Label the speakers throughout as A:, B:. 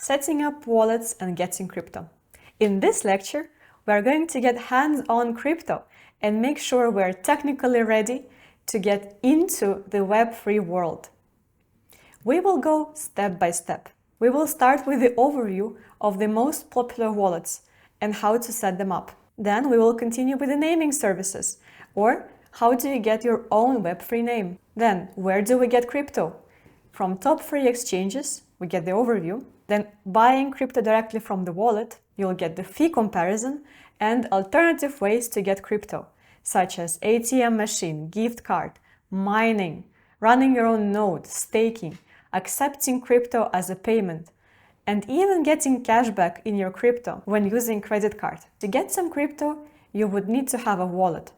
A: setting up wallets and getting crypto. In this lecture, we are going to get hands-on crypto and make sure we're technically ready to get into the Web3 world. We will go step by step. We will start with the overview of the most popular wallets and how to set them up. Then we will continue with the naming services, or how do you get your own Web3 name. Then, where do we get crypto? From top 3 exchanges, we get the overview. Then, buying crypto directly from the wallet, you'll get the fee comparison and alternative ways to get crypto, such as ATM machine, gift card, mining, running your own node, staking, accepting crypto as a payment, and even getting cashback in your crypto when using credit card. To get some crypto, you would need to have a wallet,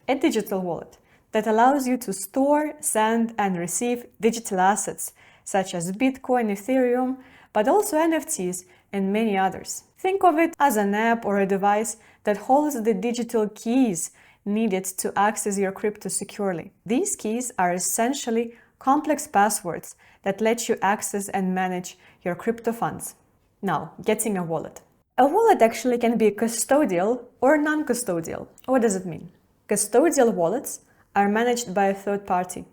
A: a digital wallet that allows you to store, send, and receive digital assets such as Bitcoin, Ethereum, but also NFTs and many others. Think of it as an app or a device that holds the digital keys needed to access your crypto securely. These keys are essentially complex passwords that let you access and manage your crypto funds. Now, getting a wallet. A wallet actually can be custodial or non-custodial. What does it mean? Custodial wallets are managed by a third party.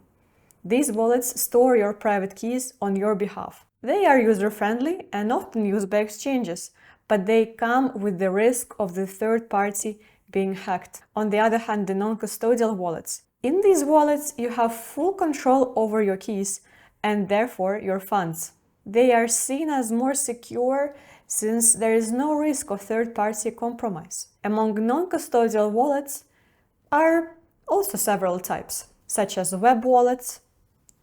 A: These wallets store your private keys on your behalf. They are user-friendly and often used by exchanges, but they come with the risk of the third party being hacked. On the other hand, the non-custodial wallets. In these wallets, you have full control over your keys and therefore your funds. They are seen as more secure since there is no risk of third-party compromise. Among non-custodial wallets are also several types, such as web wallets.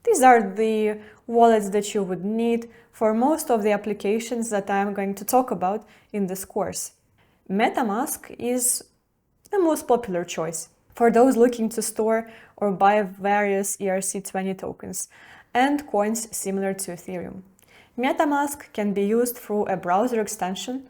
A: These are the wallets that you would need for most of the applications that I am going to talk about in this course. MetaMask is the most popular choice for those looking to store or buy various ERC20 tokens and coins similar to Ethereum. MetaMask can be used through a browser extension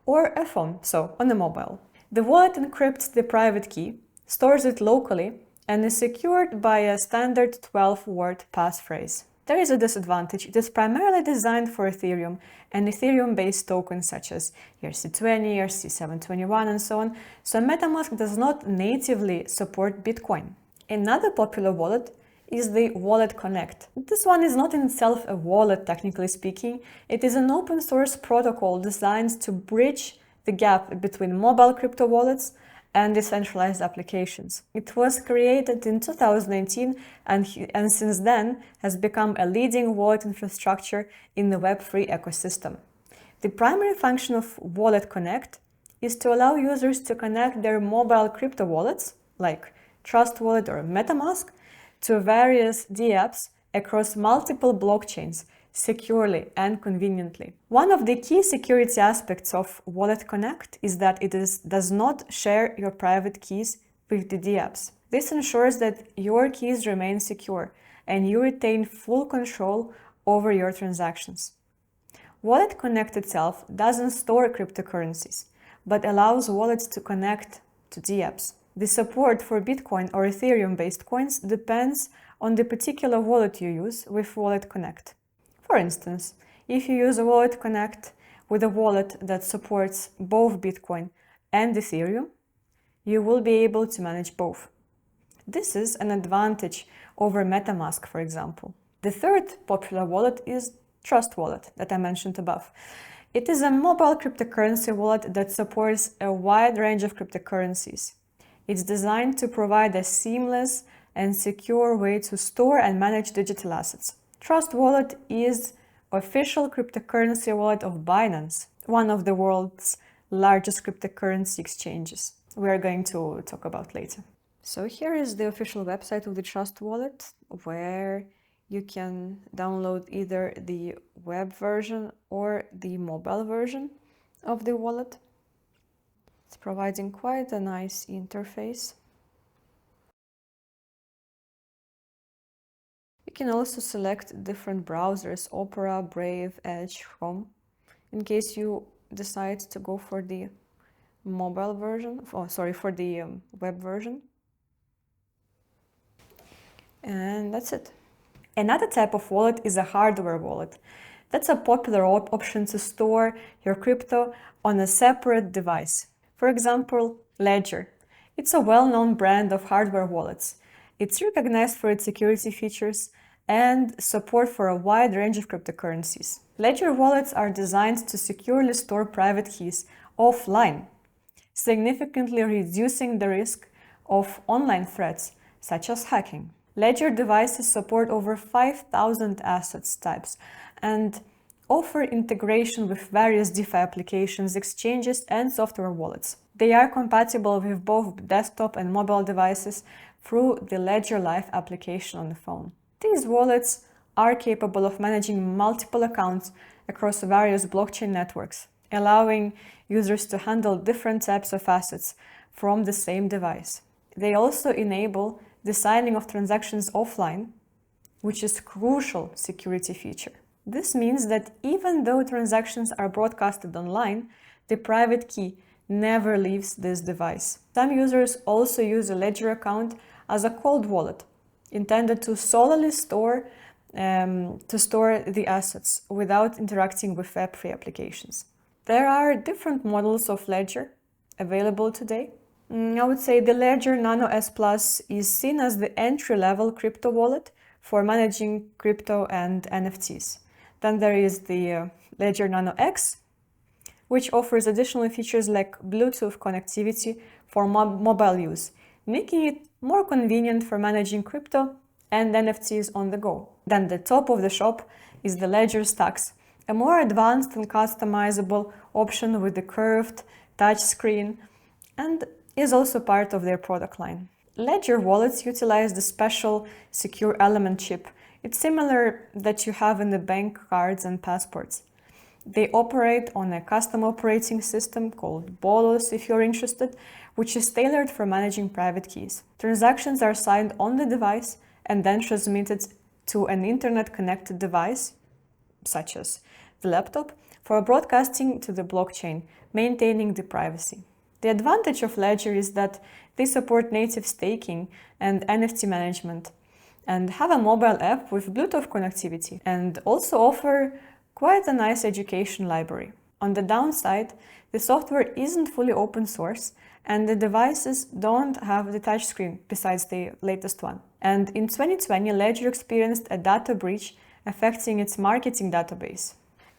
A: or a phone, so on a mobile. The wallet encrypts the private key, stores it locally, and is secured by a standard 12-word passphrase. There is a disadvantage. It is primarily designed for Ethereum and Ethereum-based tokens such as ERC20, ERC721, and so on, so MetaMask does not natively support Bitcoin. Another popular wallet is the Wallet Connect. This one is not in itself a wallet, technically speaking. It is an open-source protocol designed to bridge the gap between mobile crypto wallets and decentralized applications. It was created in 2019 and since then has become a leading wallet infrastructure in the Web3 ecosystem. The primary function of Wallet Connect is to allow users to connect their mobile crypto wallets, like Trust Wallet or MetaMask, to various dApps across multiple blockchains securely and conveniently. One of the key security aspects of Wallet Connect is that it does not share your private keys with the dApps. This ensures that your keys remain secure and you retain full control over your transactions. Wallet Connect itself doesn't store cryptocurrencies, but allows wallets to connect to dApps. The support for Bitcoin or Ethereum-based coins depends on the particular wallet you use with Wallet Connect. For instance, if you use a Wallet Connect with a wallet that supports both Bitcoin and Ethereum, you will be able to manage both. This is an advantage over MetaMask, for example. The third popular wallet is Trust Wallet that I mentioned above. It is a mobile cryptocurrency wallet that supports a wide range of cryptocurrencies. It's designed to provide a seamless and secure way to store and manage digital assets. Trust Wallet is official cryptocurrency wallet of Binance, one of the world's largest cryptocurrency exchanges we are going to talk about later. So here is the official website of the Trust Wallet, where you can download either the web version or the mobile version of the wallet. It's providing quite a nice interface. You can also select different browsers, Opera, Brave, Edge, Chrome, in case you decide to go for the mobile version, for the web version. And that's it. Another type of wallet is a hardware wallet. That's a popular option to store your crypto on a separate device. For example, Ledger. It's a well-known brand of hardware wallets. It's recognized for its security features and support for a wide range of cryptocurrencies. Ledger wallets are designed to securely store private keys offline, significantly reducing the risk of online threats, such as hacking. Ledger devices support over 5,000 assets types and offer integration with various DeFi applications, exchanges, and software wallets. They are compatible with both desktop and mobile devices through the Ledger Live application on the phone. These wallets are capable of managing multiple accounts across various blockchain networks, allowing users to handle different types of assets from the same device. They also enable the signing of transactions offline, which is a crucial security feature. This means that even though transactions are broadcasted online, the private key never leaves this device. Some users also use a Ledger account as a cold wallet, intended to solely store the assets without interacting with Web3 applications. There are different models of Ledger available today. I would say the Ledger Nano S Plus is seen as the entry-level crypto wallet for managing crypto and NFTs. Then there is the Ledger Nano X, which offers additional features like Bluetooth connectivity for mobile use, making it more convenient for managing crypto and NFTs on the go. Then the top of the shop is the Ledger Stacks, a more advanced and customizable option with the curved touchscreen, and is also part of their product line. Ledger wallets utilize the special secure element chip. It's similar that you have in the bank cards and passports. They operate on a custom operating system called Bolos, if you're interested, which is tailored for managing private keys. Transactions are signed on the device and then transmitted to an internet-connected device, such as the laptop, for broadcasting to the blockchain, maintaining the privacy. The advantage of Ledger is that they support native staking and NFT management and have a mobile app with Bluetooth connectivity and also offer quite a nice education library. On the downside, the software isn't fully open source and the devices don't have the touchscreen besides the latest one. And in 2020, Ledger experienced a data breach affecting its marketing database.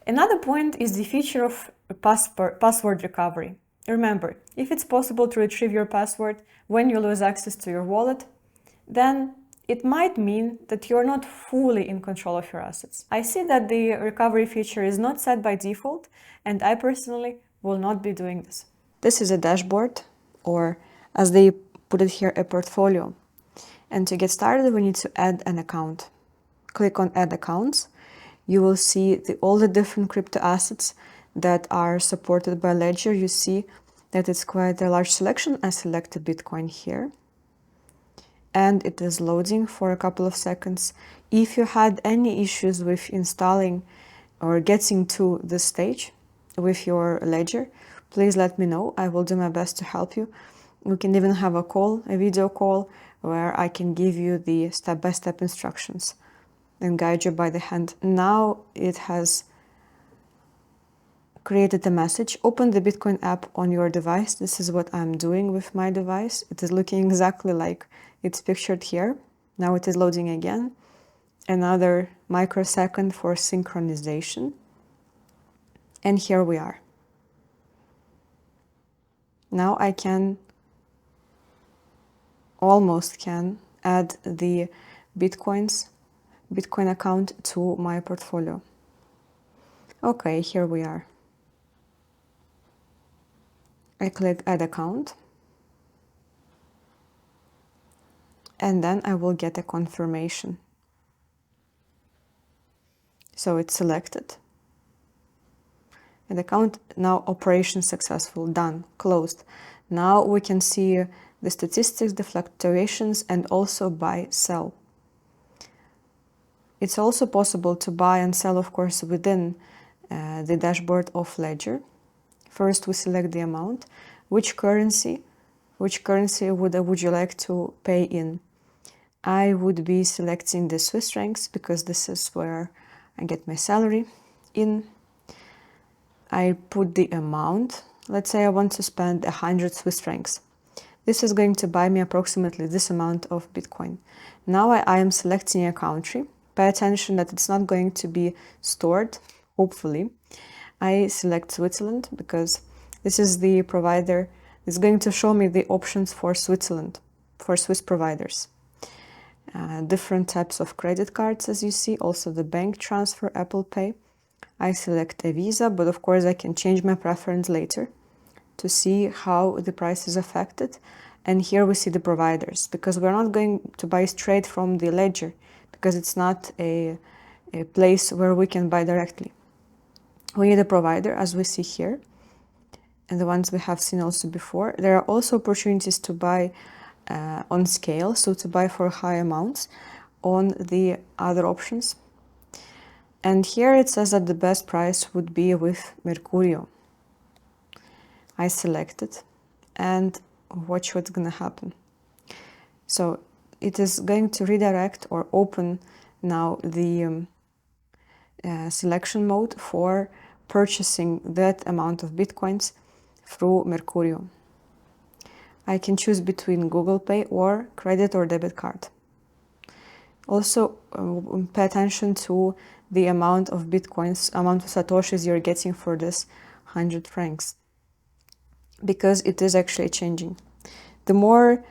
A: Another point is the feature of password recovery. Remember, if it's possible to retrieve your password when you lose access to your wallet, then it might mean that you're not fully in control of your assets. I see that the recovery feature is not set by default, and I personally will not be doing this. This is a dashboard, or as they put it here, a portfolio. And to get started, we need to add an account. Click on Add Accounts. You will see all the different crypto assets that are supported by Ledger. You see that it's quite a large selection. I selected Bitcoin here. And it is loading for a couple of seconds. If you had any issues with installing or getting to this stage with your Ledger, please let me know. I will do my best to help you. We can even have a video call, where I can give you the step-by-step instructions and guide you by the hand. Now it has created a message. Open the Bitcoin app on your device. This is what I'm doing with my device. It is looking exactly like it's pictured here. Now it is loading again. Another microsecond for synchronization. And here we are. Now I almost can add the Bitcoin account to my portfolio. Okay, here we are. I click Add Account, and then I will get a confirmation. So it's selected. And account now operation successful, done, closed. Now we can see the statistics, the fluctuations, and also buy, sell. It's also possible to buy and sell, of course, within the dashboard of Ledger. First, we select the amount. Which currency would you like to pay in? I would be selecting the Swiss francs because this is where I get my salary. in. I put the amount. Let's say I want to spend 100 Swiss francs. This is going to buy me approximately this amount of Bitcoin. Now I am selecting a country. Pay attention that it's not going to be stored, hopefully. I select Switzerland because this is the provider. It's going to show me the options for Switzerland, for Swiss providers. Different types of credit cards, as you see, also the bank transfer, Apple Pay. I select a Visa, but of course I can change my preference later to see how the price is affected. And here we see the providers, because we're not going to buy straight from the ledger, because it's not a place where we can buy directly. We need a provider, as we see here, and the ones we have seen also before. There are also opportunities to buy on scale, so to buy for high amounts on the other options. And here it says that the best price would be with Mercurio. I select it and watch what's going to happen. So it is going to redirect or open now the selection mode for purchasing that amount of Bitcoins through Mercurio. I can choose between Google Pay or credit or debit card. Also, pay attention to the amount of Bitcoins, amount of Satoshis you're getting for this 100 francs, because it is actually changing. The more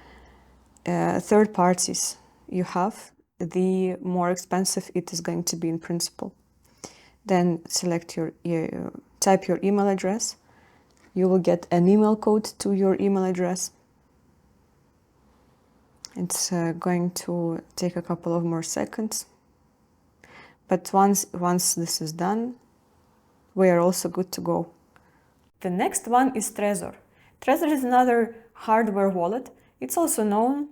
A: third parties you have, the more expensive it is going to be in principle. Then select type your email address. You will get an email code to your email address. It's going to take a couple of more seconds. But once this is done, we are also good to go. The next one is Trezor. Trezor is another hardware wallet. It's also known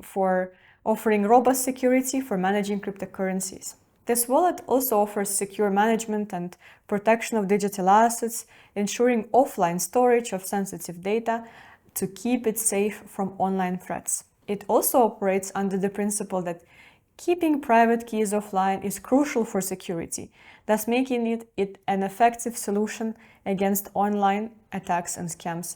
A: for offering robust security for managing cryptocurrencies. This wallet also offers secure management and protection of digital assets, ensuring offline storage of sensitive data to keep it safe from online threats. It also operates under the principle that keeping private keys offline is crucial for security, thus making it an effective solution against online attacks and scams.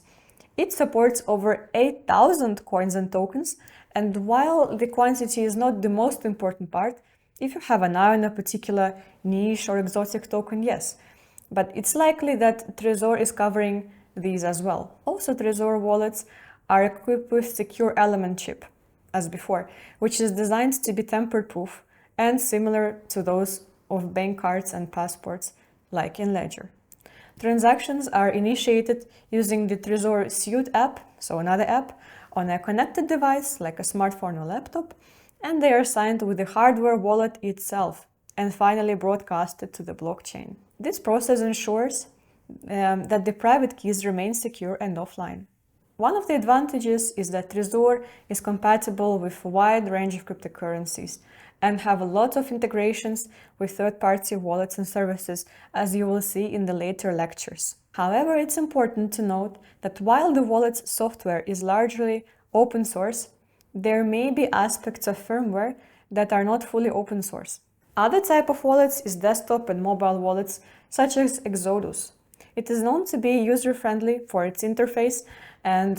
A: It supports over 8,000 coins and tokens, and while the quantity is not the most important part, if you have an eye on a particular niche or exotic token, yes. But it's likely that Trezor is covering these as well. Also, Trezor wallets are equipped with secure element chip, as before, which is designed to be tamper-proof and similar to those of bank cards and passports, like in Ledger. Transactions are initiated using the Trezor Suite app, so another app, on a connected device like a smartphone or laptop, and they are signed with the hardware wallet itself and finally broadcasted to the blockchain. This process ensures that the private keys remain secure and offline. One of the advantages is that Trezor is compatible with a wide range of cryptocurrencies and have a lot of integrations with third-party wallets and services, as you will see in the later lectures. However, it's important to note that while the wallet's software is largely open source, there may be aspects of firmware that are not fully open source. Other type of wallets is desktop and mobile wallets, such as Exodus. It is known to be user-friendly for its interface and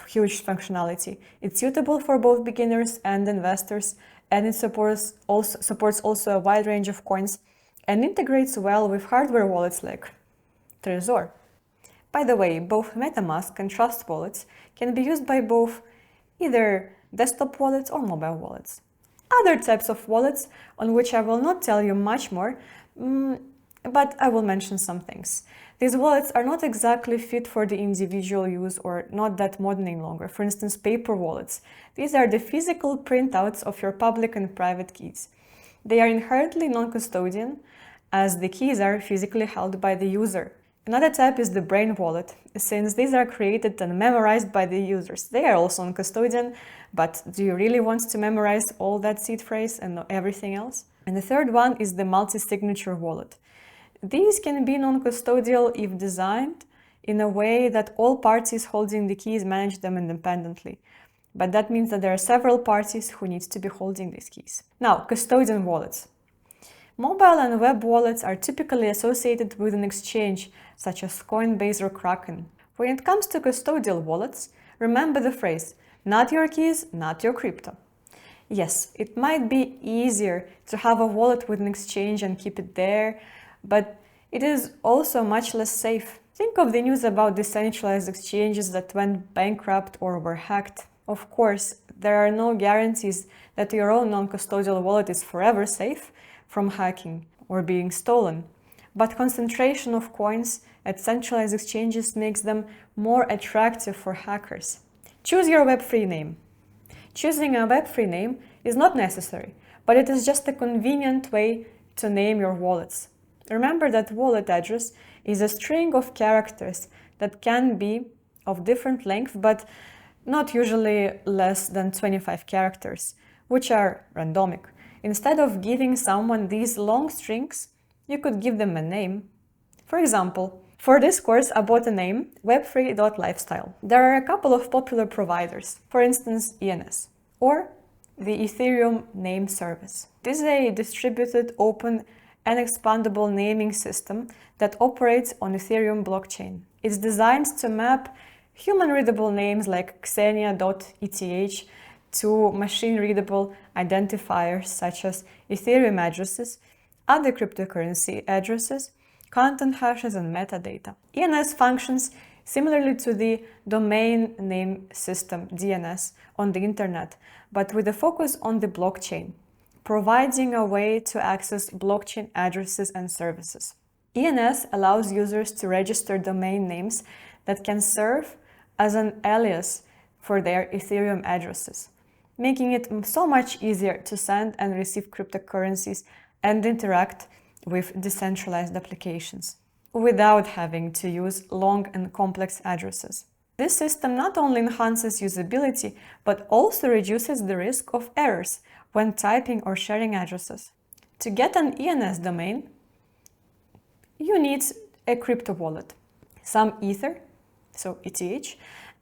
A: huge functionality. It's suitable for both beginners and investors, and it supports also a wide range of coins and integrates well with hardware wallets like Trezor. By the way, both MetaMask and Trust wallets can be used by both either desktop wallets or mobile wallets. Other types of wallets, on which I will not tell you much more, but I will mention some things. These wallets are not exactly fit for the individual use or not that modern any longer. For instance, paper wallets. These are the physical printouts of your public and private keys. They are inherently non-custodian, as the keys are physically held by the user. Another type is the brain wallet, since these are created and memorized by the users. They are also non-custodian, but do you really want to memorize all that seed phrase and everything else? And the third one is the multi-signature wallet. These can be non-custodial if designed in a way that all parties holding the keys manage them independently. But that means that there are several parties who need to be holding these keys. Now, custodian wallets. Mobile and web wallets are typically associated with an exchange, such as Coinbase or Kraken. When it comes to custodial wallets, remember the phrase, not your keys, not your crypto. Yes, it might be easier to have a wallet with an exchange and keep it there, but it is also much less safe. Think of the news about decentralized exchanges that went bankrupt or were hacked. Of course, there are no guarantees that your own non-custodial wallet is forever safe from hacking or being stolen, but concentration of coins at centralized exchanges makes them more attractive for hackers. Choose your Web3 name. Choosing a Web3 name is not necessary, but it is just a convenient way to name your wallets. Remember that wallet address is a string of characters that can be of different length, but not usually less than 25 characters, which are randomic. Instead of giving someone these long strings, you could give them a name. For example, for this course, I bought a name, Web3 Lifestyle. There are a couple of popular providers, for instance, ENS, or the Ethereum Name Service. This is a distributed, open, and expandable naming system that operates on Ethereum blockchain. It's designed to map human-readable names like Xenia.eth to machine-readable identifiers such as Ethereum addresses, other cryptocurrency addresses, content hashes, and metadata. ENS functions similarly to the domain name system, DNS, on the internet, but with a focus on the blockchain, providing a way to access blockchain addresses and services. ENS allows users to register domain names that can serve as an alias for their Ethereum addresses, making it so much easier to send and receive cryptocurrencies and interact with decentralized applications without having to use long and complex addresses. This system not only enhances usability, but also reduces the risk of errors when typing or sharing addresses. To get an ENS domain, you need a crypto wallet, some Ether, so ETH,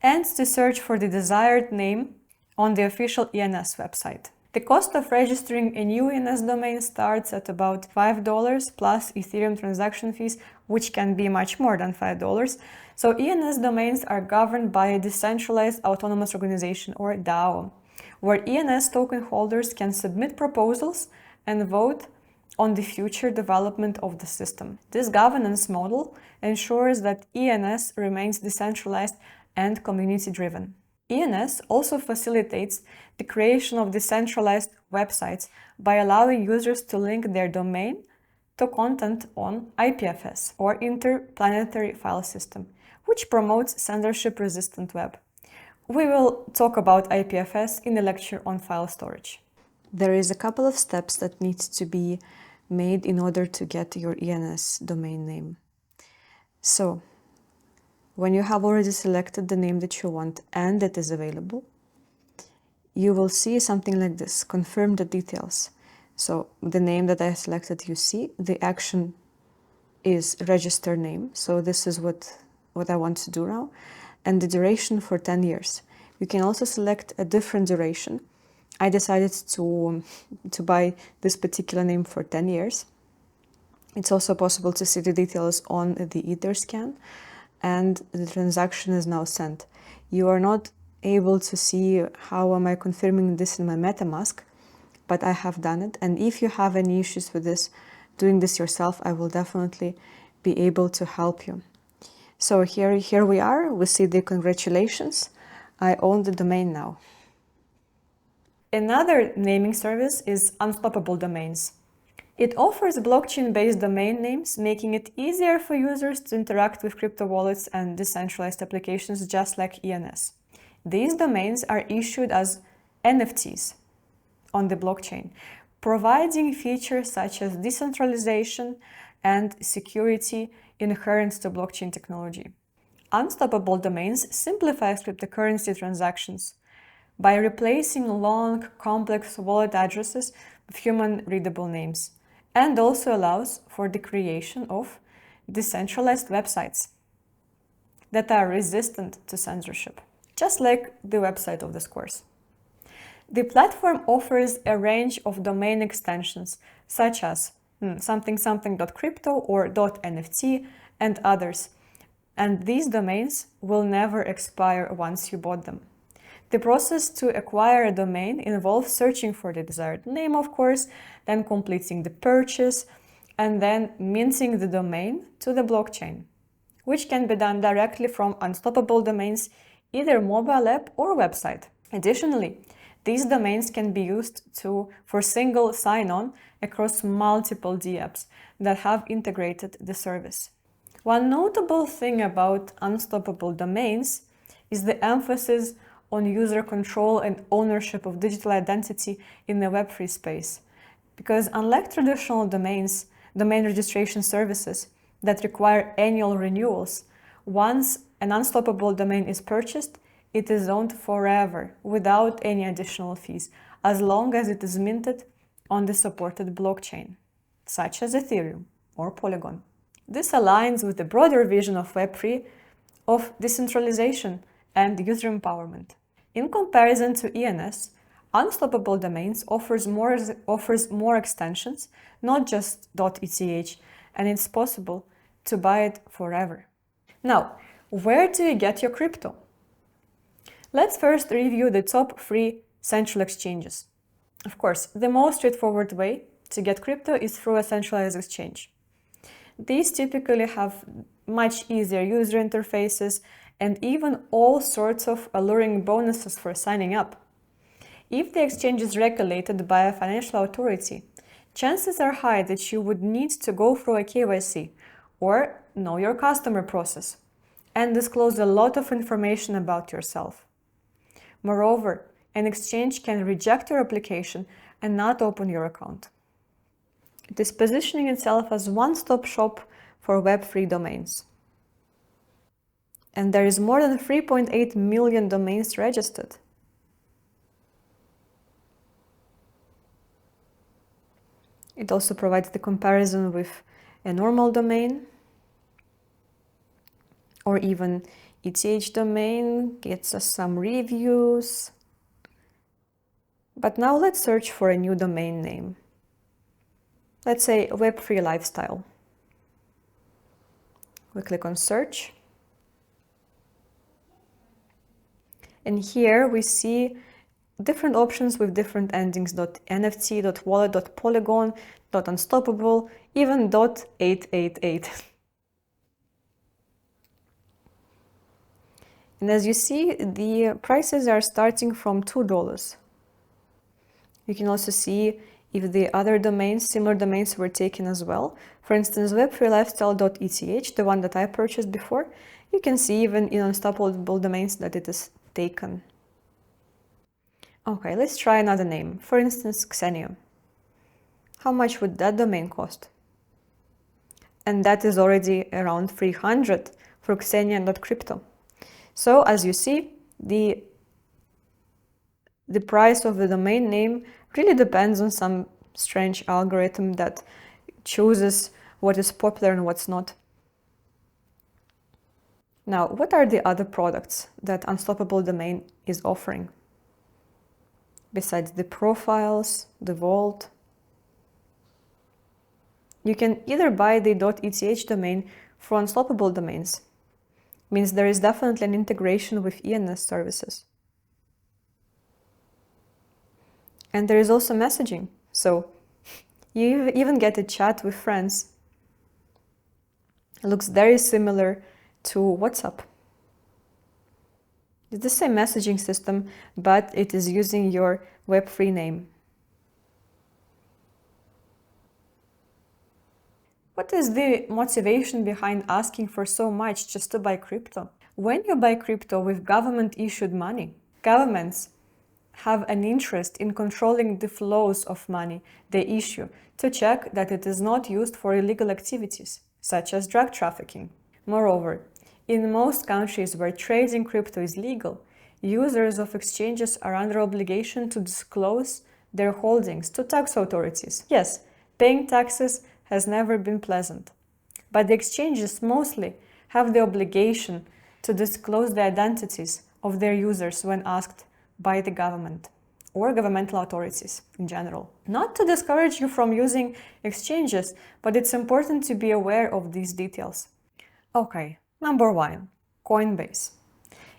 A: and to search for the desired name on the official ENS website. The cost of registering a new ENS domain starts at about $5 plus Ethereum transaction fees, which can be much more than $5. So ENS domains are governed by a decentralized autonomous organization, or DAO, where ENS token holders can submit proposals and vote on the future development of the system. This governance model ensures that ENS remains decentralized and community-driven. ENS also facilitates the creation of decentralized websites by allowing users to link their domain to content on IPFS, or Interplanetary File System, which promotes censorship-resistant web. We will talk about IPFS in a lecture on file storage. There is a couple of steps that need to be made in order to get your ENS domain name. So, when you have already selected the name that you want and it is available, you will see something like this, confirm the details. So the name that I selected, you see, the action is register name. So this is what I want to do now. And the duration for 10 years. You can also select a different duration. I decided to buy this particular name for 10 years. It's also possible to see the details on the Etherscan, and the transaction is now sent. You are not able to see how am I confirming this in my MetaMask, but I have done it. And if you have any issues with this, doing this yourself, I will definitely be able to help you. So here we are, we see the congratulations. I own the domain now. Another naming service is Unstoppable Domains. It offers blockchain-based domain names, making it easier for users to interact with crypto wallets and decentralized applications just like ENS. These domains are issued as NFTs on the blockchain, providing features such as decentralization and security inherent to blockchain technology. Unstoppable Domains simplifies cryptocurrency transactions by replacing long, complex wallet addresses with human-readable names, and also allows for the creation of decentralized websites that are resistant to censorship, just like the website of this course. The platform offers a range of domain extensions, such as something something.crypto or .nft and others. And these domains will never expire once you bought them. The process to acquire a domain involves searching for the desired name, of course, then completing the purchase, and then minting the domain to the blockchain, which can be done directly from Unstoppable Domains, either mobile app or website. Additionally, these domains can be used for single sign-on across multiple DApps that have integrated the service. One notable thing about Unstoppable Domains is the emphasis on user control and ownership of digital identity in the Web3 space. Because unlike traditional domains, domain registration services that require annual renewals, once an Unstoppable domain is purchased, it is owned forever without any additional fees, as long as it is minted on the supported blockchain, such as Ethereum or Polygon. This aligns with the broader vision of Web3 of decentralization and user empowerment. In comparison to ENS, Unstoppable Domains offers more extensions, not just .eth, and it's possible to buy it forever. Now, where do you get your crypto? Let's first review the top 3 central exchanges. Of course, the most straightforward way to get crypto is through a centralized exchange. These typically have much easier user interfaces and even all sorts of alluring bonuses for signing up. If the exchange is regulated by a financial authority, chances are high that you would need to go through a KYC or know your customer process and disclose a lot of information about yourself. Moreover, an exchange can reject your application and not open your account. It is positioning itself as one-stop shop for Web3 domains. And there is more than 3.8 million domains registered. It also provides the comparison with a normal domain or even ETH domain, gets us some reviews. But now let's search for a new domain name. Let's say Web3 Lifestyle. We click on search. And here we see different options with different endings, .nft, .wallet, .polygon, .unstoppable, even .888. And as you see, the prices are starting from $2. You can also see if the other domains, similar domains, were taken as well. For instance, web3lifestyle.eth, the one that I purchased before, you can see even in Unstoppable Domains that it is taken. Okay, let's try another name. For instance, Xenia. How much would that domain cost? And that is already around 300 for Xenia.crypto. So as you see, the price of the domain name really depends on some strange algorithm that chooses what is popular and what's not. Now, what are the other products that Unstoppable Domain is offering? Besides the profiles, the vault, you can either buy the .eth domain for Unstoppable Domains. Means there is definitely an integration with ENS services. And there is also messaging, so you even get a chat with friends. It looks very similar to WhatsApp. It's the same messaging system, but it is using your Web3 name. What is the motivation behind asking for so much just to buy crypto? When you buy crypto with government-issued money, governments have an interest in controlling the flows of money they issue to check that it is not used for illegal activities, such as drug trafficking. Moreover, in most countries where trading crypto is legal, users of exchanges are under obligation to disclose their holdings to tax authorities. Yes, paying taxes has never been pleasant, but the exchanges mostly have the obligation to disclose the identities of their users when asked by the government. or governmental authorities in general. Not to discourage you from using exchanges, but it's important to be aware of these details. Okay, number 1, Coinbase.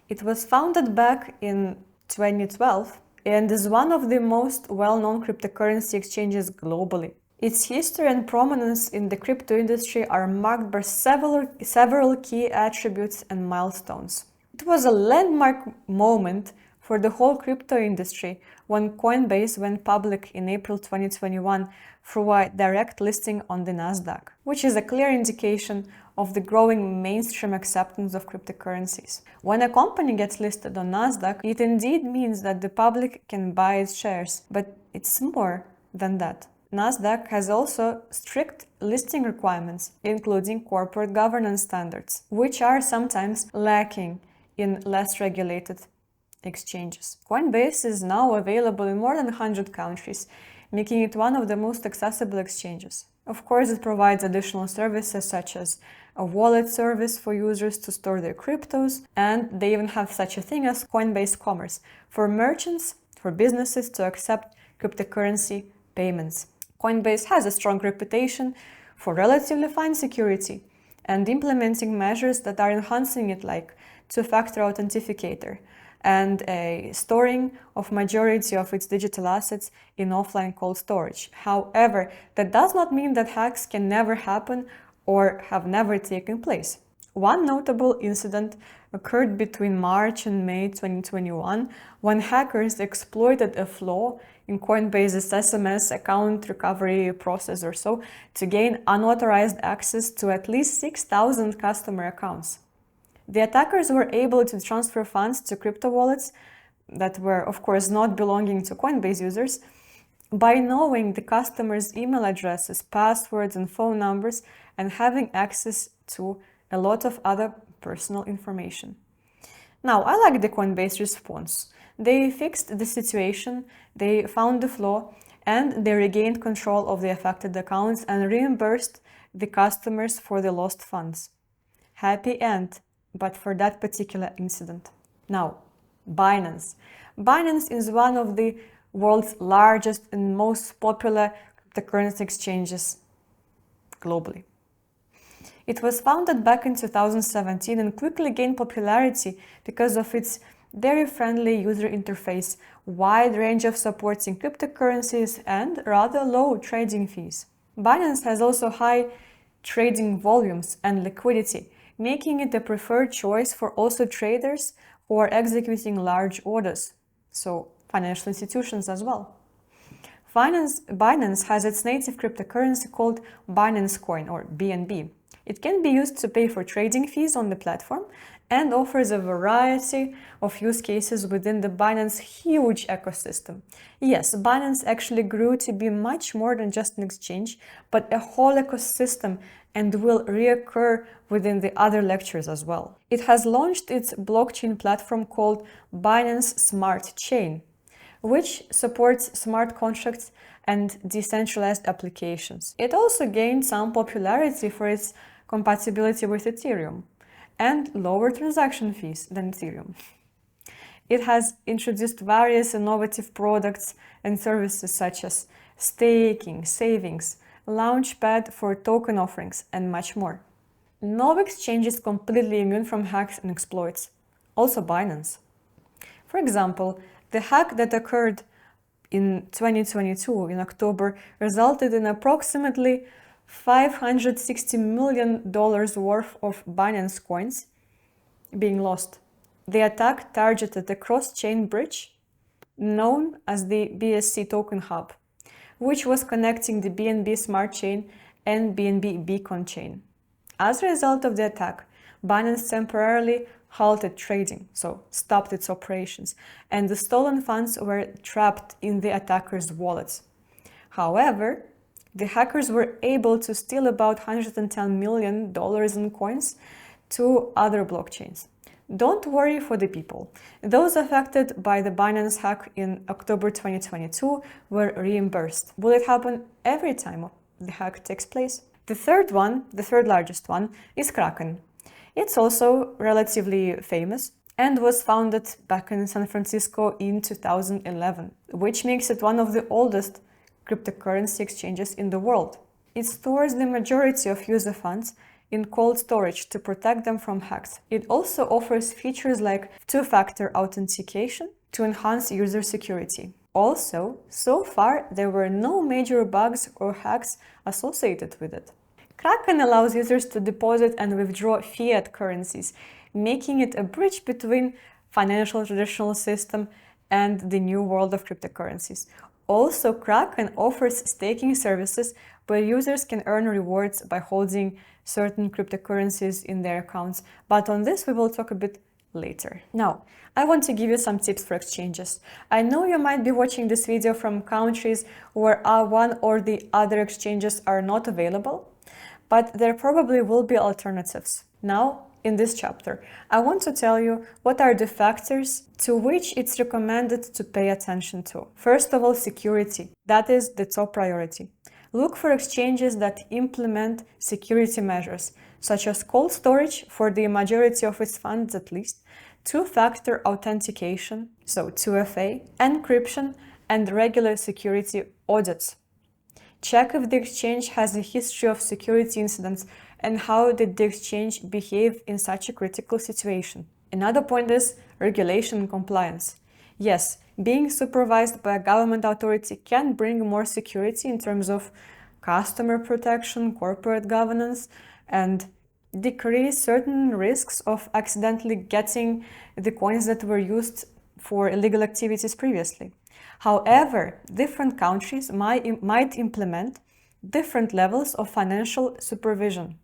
A: It was founded back in 2012 and is one of the most well-known cryptocurrency exchanges globally. Its history and prominence in the crypto industry are marked by several key attributes and milestones. It was a landmark moment for the whole crypto industry when Coinbase went public in April 2021 through a direct listing on the Nasdaq, which is a clear indication of the growing mainstream acceptance of cryptocurrencies. When a company gets listed on Nasdaq, it indeed means that the public can buy its shares, but it's more than that. Nasdaq has also strict listing requirements, including corporate governance standards, which are sometimes lacking in less regulated exchanges. Coinbase is now available in more than 100 countries, making it one of the most accessible exchanges. Of course, it provides additional services such as a wallet service for users to store their cryptos, and they even have such a thing as Coinbase Commerce for merchants, for businesses to accept cryptocurrency payments. Coinbase has a strong reputation for relatively fine security and implementing measures that are enhancing it, like two-factor authenticator and a storing of majority of its digital assets in offline cold storage. However, that does not mean that hacks can never happen or have never taken place. One notable incident occurred between March and May 2021 when hackers exploited a flaw in Coinbase's SMS account recovery process or so to gain unauthorized access to at least 6,000 customer accounts. The attackers were able to transfer funds to crypto wallets that were, of course, not belonging to Coinbase users by knowing the customers' email addresses, passwords, and phone numbers, and having access to a lot of other personal information. Now, I like the Coinbase response. They fixed the situation, they found the flaw, and they regained control of the affected accounts and reimbursed the customers for the lost funds. Happy end, but for that particular incident. Now, Binance. Binance is one of the world's largest and most popular cryptocurrency exchanges globally. It was founded back in 2017 and quickly gained popularity because of its very friendly user interface, wide range of supporting cryptocurrencies, and rather low trading fees. Binance has also high trading volumes and liquidity, making it a preferred choice for also traders who are executing large orders, so financial institutions as well. Binance has its native cryptocurrency called Binance Coin, or BNB. It can be used to pay for trading fees on the platform and offers a variety of use cases within the Binance huge ecosystem. Yes, Binance actually grew to be much more than just an exchange, but a whole ecosystem, and will reoccur within the other lectures as well. It has launched its blockchain platform called Binance Smart Chain, which supports smart contracts and decentralized applications. It also gained some popularity for its compatibility with Ethereum and lower transaction fees than Ethereum. It has introduced various innovative products and services such as staking, savings, launchpad for token offerings, and much more. No exchange is completely immune from hacks and exploits, also Binance. For example, the hack that occurred in 2022 in October resulted in approximately $560 million worth of Binance coins being lost. The attack targeted a cross-chain bridge known as the BSC token hub, which was connecting the BNB Smart Chain and BNB Beacon chain. As a result of the attack, Binance temporarily halted trading, so stopped its operations, and the stolen funds were trapped in the attackers' wallets. However, the hackers were able to steal about $110 million in coins to other blockchains. Don't worry for the people. Those affected by the Binance hack in October 2022 were reimbursed. Will it happen every time the hack takes place? The third largest one, is Kraken. It's also relatively famous. and was founded back in San Francisco in 2011, which makes it one of the oldest cryptocurrency exchanges in the world. It stores the majority of user funds in cold storage to protect them from hacks. It also offers features like two-factor authentication to enhance user security. Also, so far, there were no major bugs or hacks associated with it. Kraken allows users to deposit and withdraw fiat currencies, making it a bridge between financial traditional system and the new world of cryptocurrencies. Also, Kraken offers staking services where users can earn rewards by holding certain cryptocurrencies in their accounts, but on this we will talk a bit later. Now, I want to give you some tips for exchanges. I know you might be watching this video from countries where one or the other exchanges are not available, but there probably will be alternatives. Now, in this chapter, I want to tell you what are the factors to which it's recommended to pay attention to. First of all, security. That is the top priority. Look for exchanges that implement security measures, such as cold storage for the majority of its funds at least, two-factor authentication, so 2FA, encryption, and regular security audits. Check if the exchange has a history of security incidents and how did the exchange behave in such a critical situation. Another point is regulation and compliance. Yes, being supervised by a government authority can bring more security in terms of customer protection, corporate governance, and decrease certain risks of accidentally getting the coins that were used for illegal activities previously. However, different countries might implement different levels of financial supervision.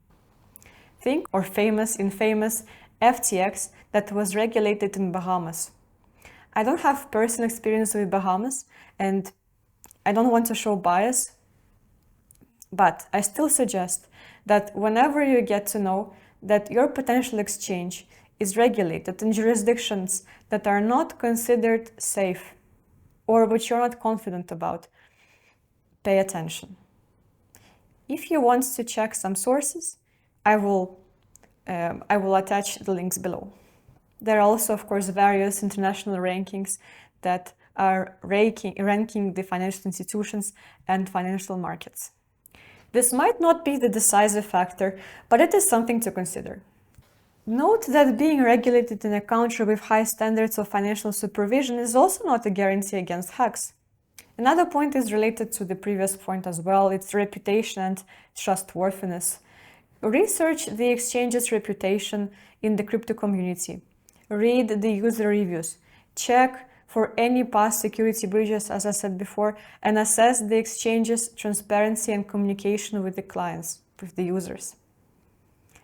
A: Think or infamous FTX that was regulated in Bahamas. I don't have personal experience with Bahamas and I don't want to show bias, but I still suggest that whenever you get to know that your potential exchange is regulated in jurisdictions that are not considered safe or which you're not confident about, pay attention. If you want to check some sources, I will attach the links below. There are also, of course, various international rankings that are ranking the financial institutions and financial markets. This might not be the decisive factor, but it is something to consider. Note that being regulated in a country with high standards of financial supervision is also not a guarantee against hacks. Another point is related to the previous point as well, it's reputation and trustworthiness. Research the exchange's reputation in the crypto community. Read the user reviews. Check for any past security breaches, as I said before, and assess the exchange's transparency and communication with the clients, with the users.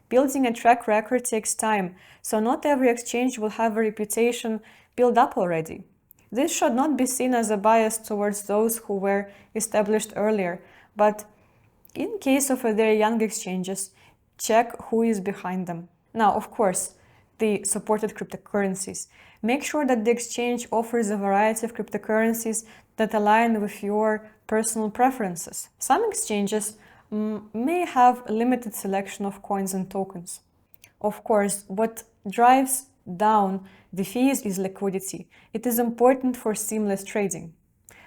A: Building a track record takes time, so not every exchange will have a reputation built up already. This should not be seen as a bias towards those who were established earlier, but in case of very young exchanges, check who is behind them. Now, of course, the supported cryptocurrencies. Make sure that the exchange offers a variety of cryptocurrencies that align with your personal preferences. Some exchanges may have a limited selection of coins and tokens. Of course, what drives down the fees is liquidity. It is important for seamless trading.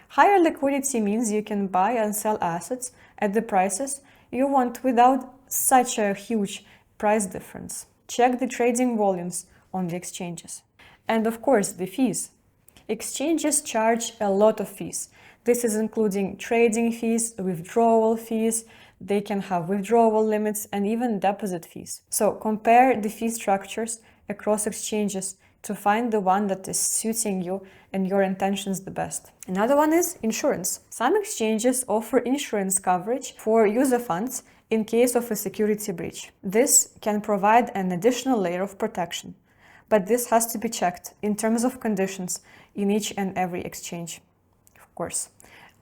A: Higher liquidity means you can buy and sell assets at the prices you want without such a huge price difference. Check the trading volumes on the exchanges. And of course, the fees. Exchanges charge a lot of fees. This is including trading fees, withdrawal fees, they can have withdrawal limits and even deposit fees. So compare the fee structures across exchanges to find the one that is suiting you and your intentions the best. Another one is insurance. Some exchanges offer insurance coverage for user funds in case of a security breach. This can provide an additional layer of protection, but this has to be checked in terms of conditions in each and every exchange, of course.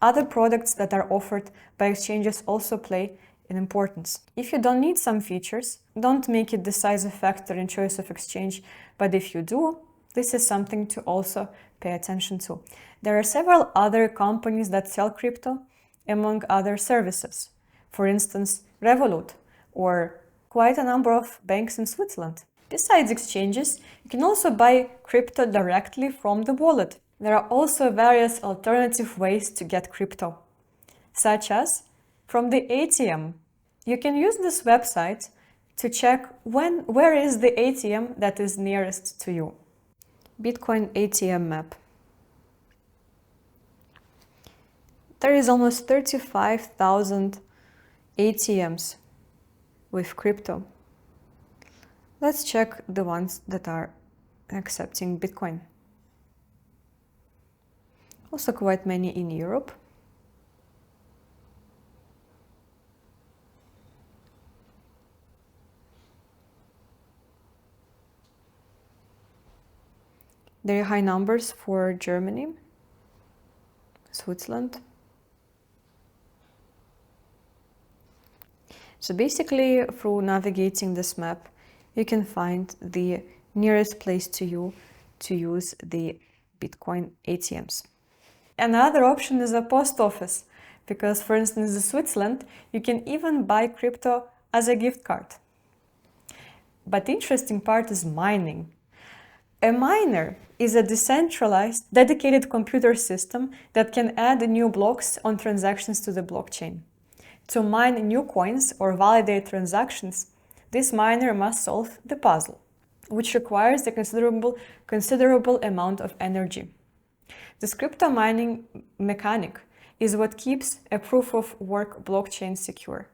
A: Other products that are offered by exchanges also play an importance. If you don't need some features, don't make it a decisive factor in choice of exchange, but if you do, this is something to also pay attention to. There are several other companies that sell crypto, among other services. For instance, Revolut, or quite a number of banks in Switzerland. Besides exchanges, you can also buy crypto directly from the wallet. There are also various alternative ways to get crypto, such as from the ATM. You can use this website to check where is the ATM that is nearest to you. Bitcoin ATM map. There is almost 35,000 ATMs with crypto. Let's check the ones that are accepting Bitcoin. Also quite many in Europe. Very high numbers for Germany, Switzerland. So basically, through navigating this map, you can find the nearest place to you to use the Bitcoin ATMs. Another option is a post office, because for instance, in Switzerland, you can even buy crypto as a gift card. But the interesting part is mining. A miner is a decentralized, dedicated computer system that can add new blocks on transactions to the blockchain. To mine new coins or validate transactions, this miner must solve the puzzle, which requires a considerable amount of energy. This crypto mining mechanic is what keeps a proof-of-work blockchain secure.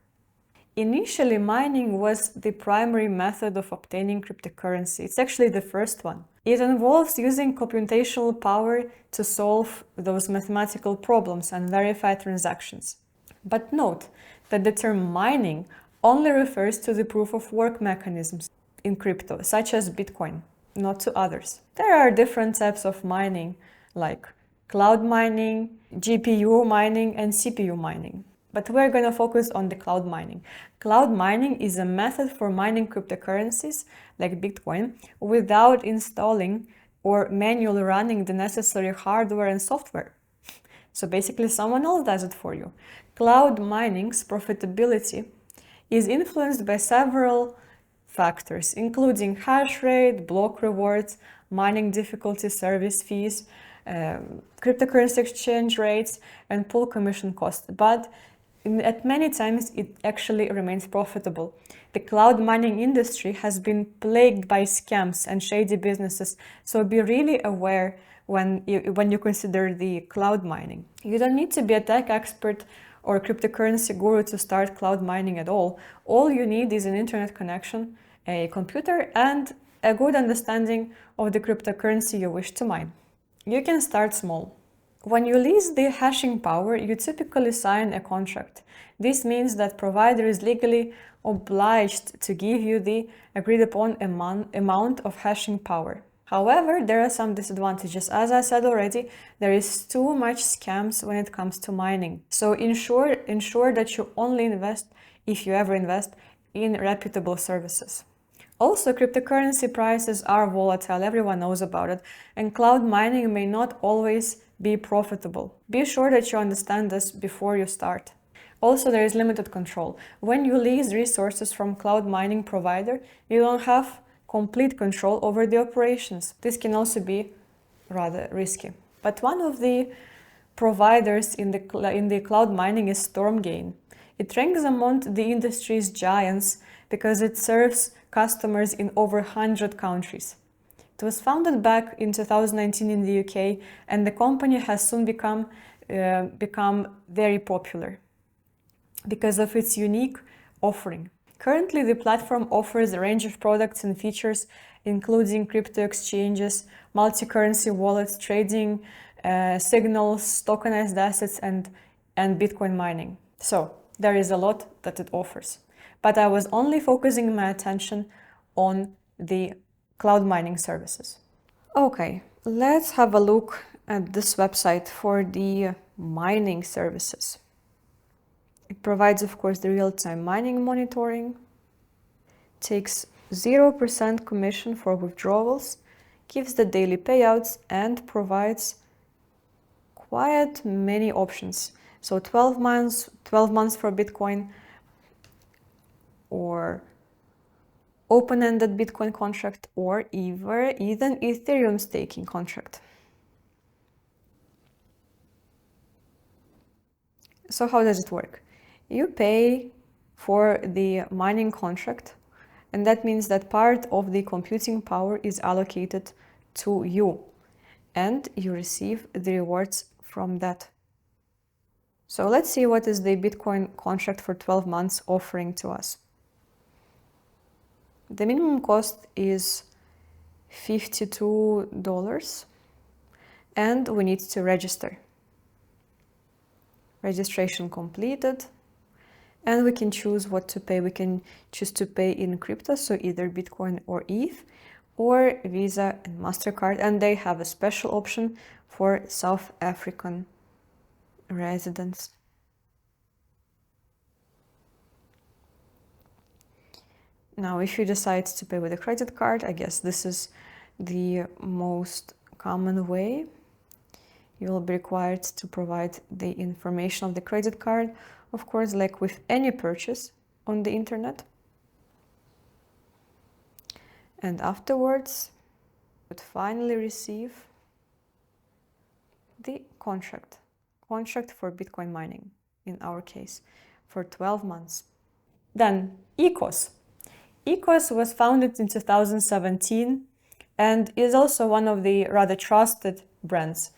A: Initially, mining was the primary method of obtaining cryptocurrency. It's actually the first one. It involves using computational power to solve those mathematical problems and verify transactions. But note that the term mining only refers to the proof-of-work mechanisms in crypto, such as Bitcoin, not to others. There are different types of mining, like cloud mining, GPU mining, and CPU mining. But we're going to focus on the cloud mining. Cloud mining is a method for mining cryptocurrencies like Bitcoin without installing or manually running the necessary hardware and software. So basically someone else does it for you. Cloud mining's profitability is influenced by several factors, including hash rate, block rewards, mining difficulty, service fees, cryptocurrency exchange rates, and pool commission costs. But at many times it actually remains profitable. The cloud mining industry has been plagued by scams and shady businesses, so be really aware when you consider the cloud mining. You don't need to be a tech expert or cryptocurrency guru to start cloud mining at all. All you need is an internet connection, a computer, and a good understanding of the cryptocurrency you wish to mine. You can start small. When you lease the hashing power, you typically sign a contract. This means that provider is legally obliged to give you the agreed upon amount of hashing power. However, there are some disadvantages. As I said already, there is too much scams when it comes to mining. So ensure that you only invest, if you ever invest, in reputable services. Also, cryptocurrency prices are volatile, everyone knows about it, and cloud mining may not always be profitable. Be sure that you understand this before you start. Also, there is limited control. When you lease resources from cloud mining provider, you don't have complete control over the operations. This can also be rather risky. But one of the providers in the cloud mining is Stormgain. It ranks among the industry's giants because it serves customers in over 100 countries. It was founded back in 2019 in the UK, and the company has soon become very popular because of its unique offering. Currently, the platform offers a range of products and features, including crypto exchanges, multi-currency wallets, trading, signals, tokenized assets, and Bitcoin mining. So there is a lot that it offers. But I was only focusing my attention on the cloud mining services. Okay, let's have a look at this website for the mining services. It provides, of course, the real-time mining monitoring, takes 0% commission for withdrawals, gives the daily payouts, and provides quite many options. So 12 months for Bitcoin, or open-ended Bitcoin contract, or even Ethereum staking contract. So how does it work? You pay for the mining contract, and that means that part of the computing power is allocated to you, and you receive the rewards from that. So let's see what is the Bitcoin contract for 12 months offering to us. The minimum cost is $52, and we need to register. Registration completed, and we can choose what to pay. We can choose to pay in crypto, so either Bitcoin or ETH, or Visa and MasterCard, and they have a special option for South African residents. Now, if you decide to pay with a credit card, I guess this is the most common way. You will be required to provide the information of the credit card, of course, like with any purchase on the internet. And afterwards, you would finally receive the contract for Bitcoin mining, in our case, for 12 months. Then ECOS. ECOS was founded in 2017 and is also one of the rather trusted brands.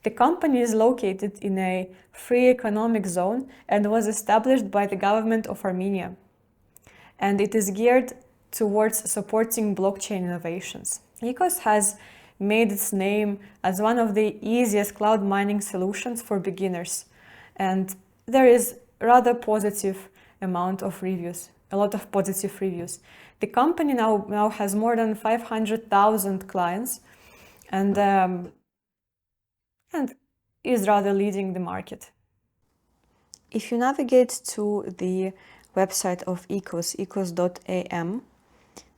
A: The company is located in a free economic zone and was established by the government of Armenia. And it is geared towards supporting blockchain innovations. ECOS has made its name as one of the easiest cloud mining solutions for beginners. And there is rather positive amount of reviews, a lot of positive reviews. The company now has more than 500,000 clients and is rather leading the market. If you navigate to the website of ECOS, ecos.am,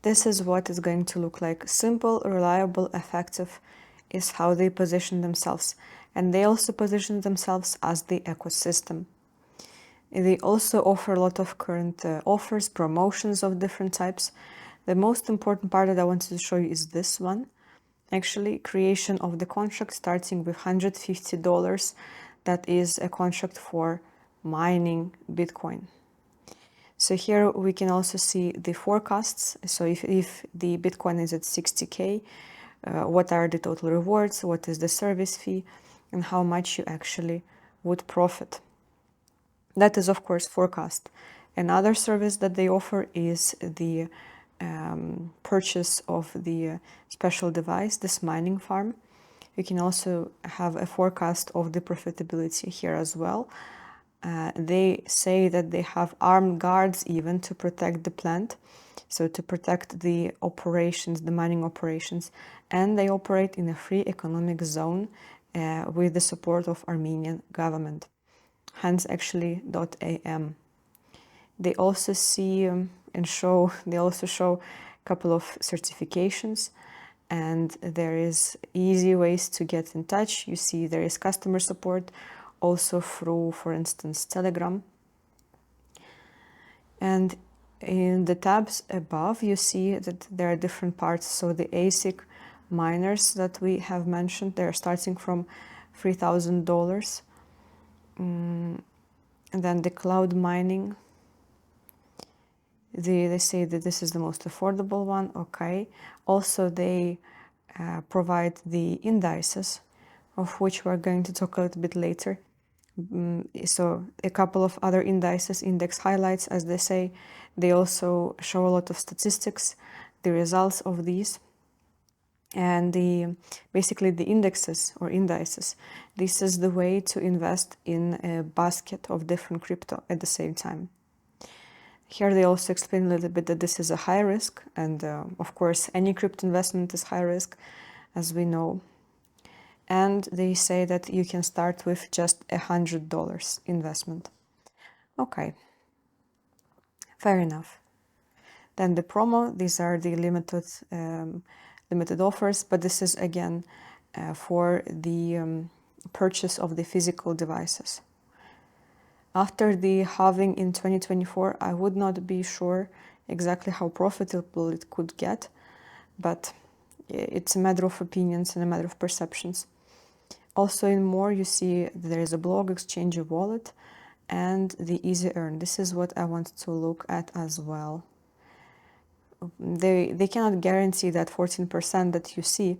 A: this is what it's going to look like. Simple, reliable, effective is how they position themselves. And they also position themselves as the ecosystem. They also offer a lot of current offers, promotions of different types. The most important part that I wanted to show you is this one. Actually, creation of the contract starting with $150. That is a contract for mining Bitcoin. So here we can also see the forecasts. So if the Bitcoin is at 60K, what are the total rewards, what is the service fee, and how much you actually would profit. That is, of course, forecast. Another service that they offer is the purchase of the special device, this mining farm. You can also have a forecast of the profitability here as well. They say that they have armed guards even to protect the plant, so to protect the operations, the mining operations, and they operate in a free economic zone with the support of Armenian government. Hence, actually, .am. They also show a couple of certifications, and there is easy ways to get in touch. You see there is customer support also through, for instance, Telegram. And in the tabs above, you see that there are different parts. So the ASIC miners that we have mentioned, they're starting from $3,000. And then the cloud mining, they say that this is the most affordable one. Okay. Also, they provide the indices, of which we're going to talk a little bit later. So a couple of other indices, index highlights, as they say. They also show a lot of statistics, the results of these. And basically the indexes or indices, this is the way to invest in a basket of different crypto at the same time. Here they also explain a little bit that this is a high risk, and of course any crypto investment is high risk, as we know. And they say that you can start with just $100 investment. Okay, fair enough. Then the promo, these are the limited offers, but this is again for the purchase of the physical devices. After the halving in 2024, I would not be sure exactly how profitable it could get, but it's a matter of opinions and a matter of perceptions. Also in more, you see there is a blog, exchange, a wallet, and the easy earn. This is what I want to look at as well. They cannot guarantee that 14% that you see,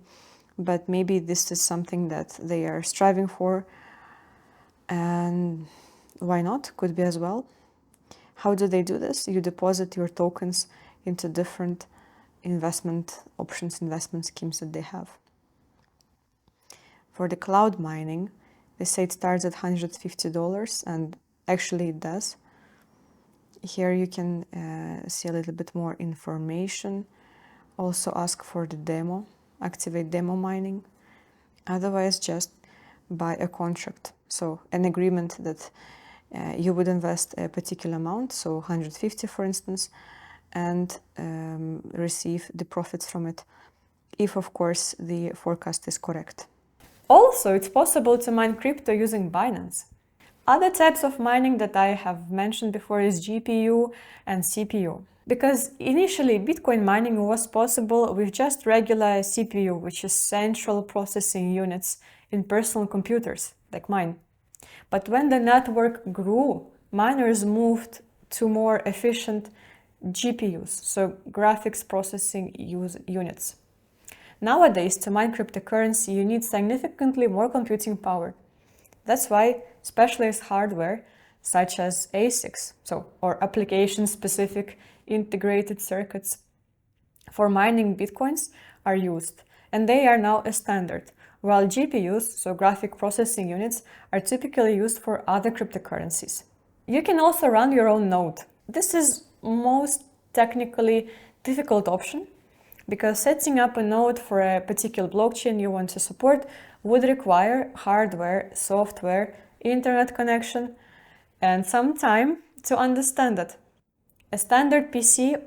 A: but maybe this is something that they are striving for, and why not? Could be as well. How do they do this? You deposit your tokens into different investment options, investment schemes that they have. For the cloud mining, they say it starts at $150, and actually it does. Here you can see a little bit more information. Also ask for the demo, activate demo mining. Otherwise, just buy a contract. So an agreement that you would invest a particular amount, so 150 for instance, and receive the profits from it, if of course the forecast is correct. Also, it's possible to mine crypto using Binance. Other types of mining that I have mentioned before is GPU and CPU. Because initially Bitcoin mining was possible with just regular CPU, which is central processing units in personal computers, like mine. But when the network grew, miners moved to more efficient GPUs, so graphics processing units. Nowadays, to mine cryptocurrency, you need significantly more computing power. That's why specialized hardware, such as ASICs, or application-specific integrated circuits for mining Bitcoins, are used, and they are now a standard, while GPUs, so graphic processing units, are typically used for other cryptocurrencies. You can also run your own node. This is most technically difficult option, because setting up a node for a particular blockchain you want to support would require hardware, software, internet connection, and some time to understand it. A standard PC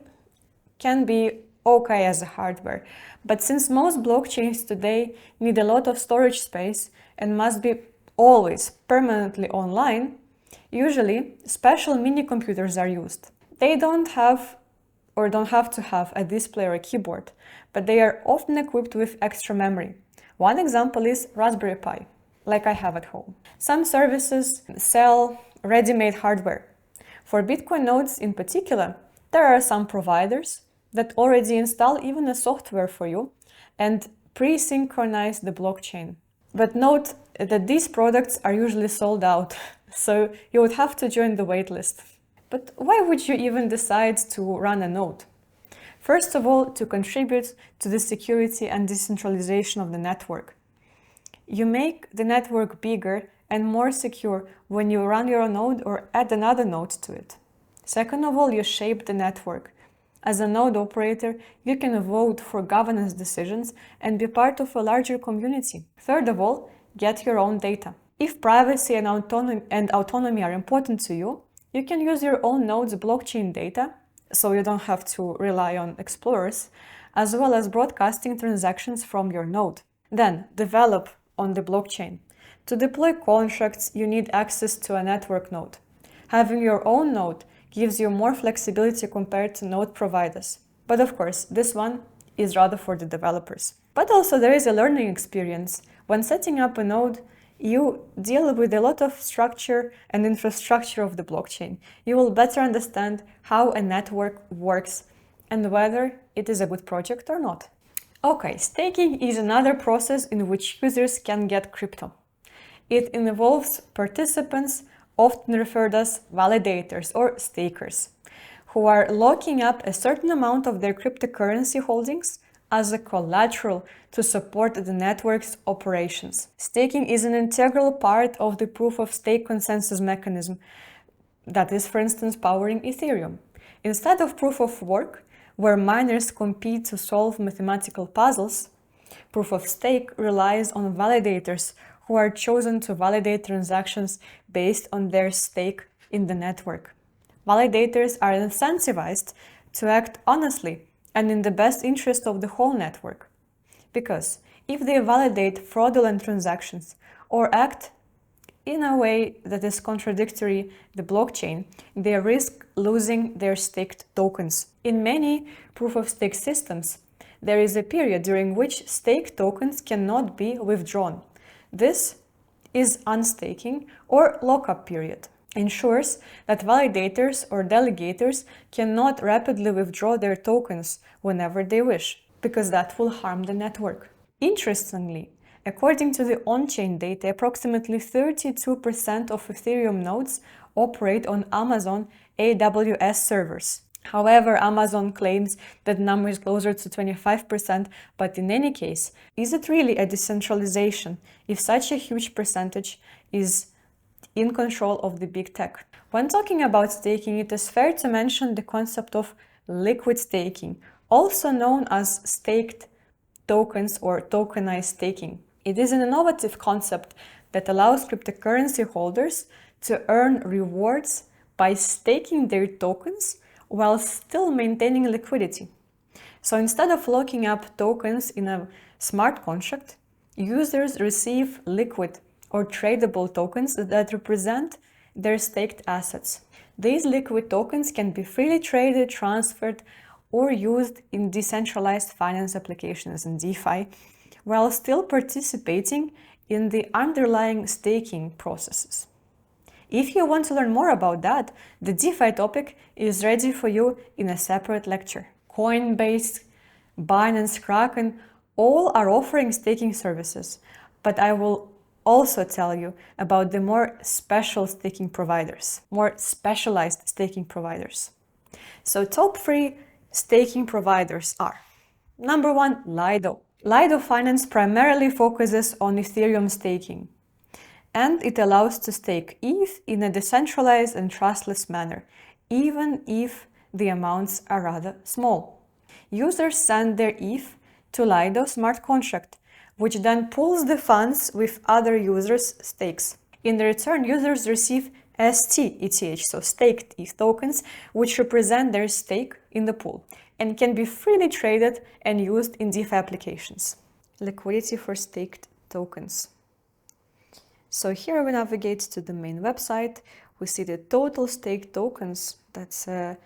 A: can be okay as a hardware, but since most blockchains today need a lot of storage space and must be always permanently online, usually special mini computers are used. They don't have to have a display or a keyboard, but they are often equipped with extra memory. One example is Raspberry Pi, like I have at home. Some services sell ready-made hardware. For Bitcoin nodes in particular, there are some providers that already install even a software for you and pre-synchronize the blockchain. But note that these products are usually sold out, so you would have to join the waitlist. But why would you even decide to run a node? First of all, to contribute to the security and decentralization of the network. You make the network bigger and more secure when you run your node or add another node to it. Second of all, you shape the network. As a node operator, you can vote for governance decisions and be part of a larger community. Third of all, get your own data. If privacy and autonomy are important to you, you can use your own node's blockchain data, so you don't have to rely on explorers, as well as broadcasting transactions from your node. Then, develop on the blockchain. To deploy contracts, you need access to a network node. Having your own node gives you more flexibility compared to node providers. But of course, this one is rather for the developers. But also there is a learning experience. When setting up a node, you deal with a lot of structure and infrastructure of the blockchain. You will better understand how a network works and whether it is a good project or not. Okay, staking is another process in which users can get crypto. It involves participants, often referred as validators or stakers, who are locking up a certain amount of their cryptocurrency holdings as a collateral to support the network's operations. Staking is an integral part of the proof-of-stake consensus mechanism that is, for instance, powering Ethereum. Instead of proof-of-work, where miners compete to solve mathematical puzzles, proof-of-stake relies on validators who are chosen to validate transactions based on their stake in the network. Validators are incentivized to act honestly and in the best interest of the whole network. Because if they validate fraudulent transactions or act in a way that is contradictory to the blockchain, they risk losing their staked tokens. In many proof-of-stake systems, there is a period during which staked tokens cannot be withdrawn. This is unstaking or lockup period. Ensures that validators or delegators cannot rapidly withdraw their tokens whenever they wish, because that will harm the network. Interestingly, according to the on-chain data, approximately 32% of Ethereum nodes operate on Amazon AWS servers. However, Amazon claims that number is closer to 25%, but in any case, is it really a decentralization if such a huge percentage is in control of the big tech? When talking about staking, it is fair to mention the concept of liquid staking, also known as staked tokens or tokenized staking. It is an innovative concept that allows cryptocurrency holders to earn rewards by staking their tokens while still maintaining liquidity. So instead of locking up tokens in a smart contract, users receive liquid or tradable tokens that represent their staked assets. These liquid tokens can be freely traded, transferred, or used in decentralized finance applications in DeFi, while still participating in the underlying staking processes. If you want to learn more about that, the DeFi topic is ready for you in a separate lecture. Coinbase, Binance, Kraken, all are offering staking services, but I will also tell you about the more special staking providers, more specialized staking providers. So top 3 staking providers are: number 1, Lido. Lido Finance primarily focuses on Ethereum staking, and it allows to stake ETH in a decentralized and trustless manner, even if the amounts are rather small. Users send their ETH to Lido smart contract, which then pools the funds with other users' stakes. In return, users receive ST-ETH, so staked ETH tokens, which represent their stake in the pool and can be freely traded and used in DeFi applications. Liquidity for staked tokens. So here we navigate to the main website. We see the total staked tokens. That's a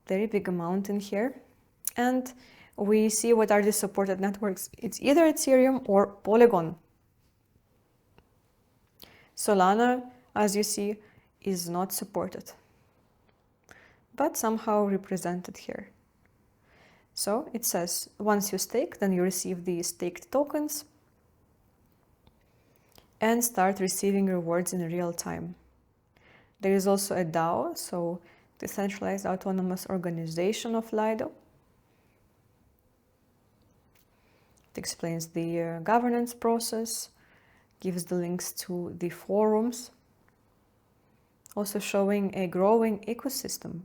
A: very big amount in here. And we see what are the supported networks. It's either Ethereum or Polygon. Solana, as you see, is not supported, but somehow represented here. So it says once you stake, then you receive the staked tokens and start receiving rewards in real time. There is also a DAO, so decentralized autonomous organization of Lido. It explains the governance process, gives the links to the forums, also showing a growing ecosystem.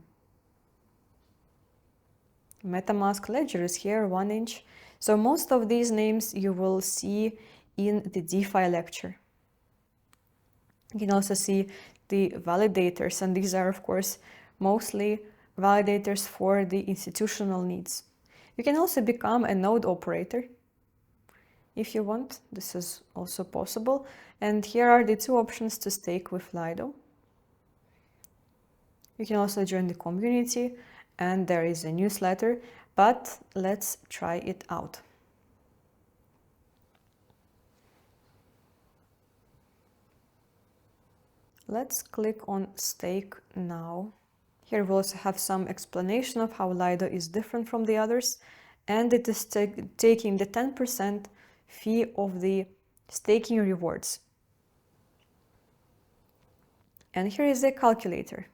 A: MetaMask Ledger is here, 1 inch. So most of these names you will see in the DeFi lecture. You can also see the validators, and these are, of course, mostly validators for the institutional needs. You can also become a node operator if you want. This is also possible. And here are the 2 options to stake with Lido. You can also join the community, and there is a newsletter, but let's try it out. Let's click on Stake Now. Here we also have some explanation of how Lido is different from the others, and it is taking the 10% fee of the staking rewards. And here is a calculator.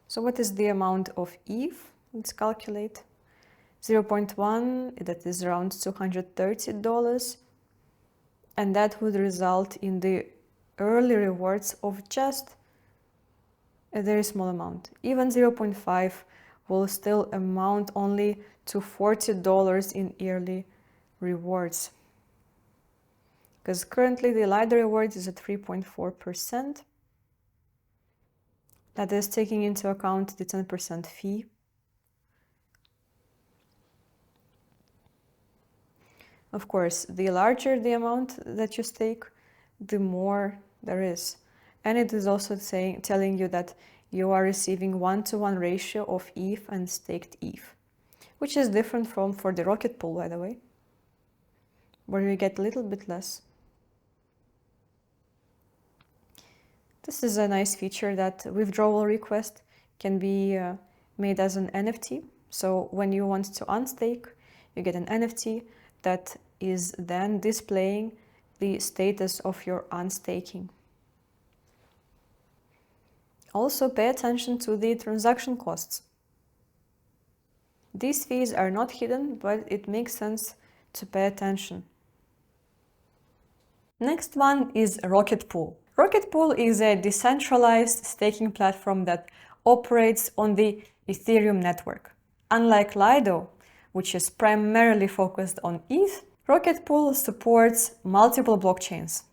A: So what is the amount of ETH? Let's calculate. 0.1, that is around $230. And that would result in the early rewards of just a very small amount. Even 0.5 will still amount only to $40 in yearly rewards. Because currently the Lido reward is at 3.4%. That is taking into account the 10% fee. Of course, the larger the amount that you stake, the more there is. And it is also telling you that you are receiving 1-to-1 ratio of ETH and staked ETH, which is different from for the Rocket Pool, by the way, where you get a little bit less. This is a nice feature that withdrawal request can be made as an NFT. So when you want to unstake, you get an NFT that is then displaying the status of your unstaking. Also, pay attention to the transaction costs. These fees are not hidden, but it makes sense to pay attention. Next one is Rocket Pool. Rocket Pool is a decentralized staking platform that operates on the Ethereum network. Unlike Lido, which is primarily focused on ETH, Rocket Pool supports multiple blockchains.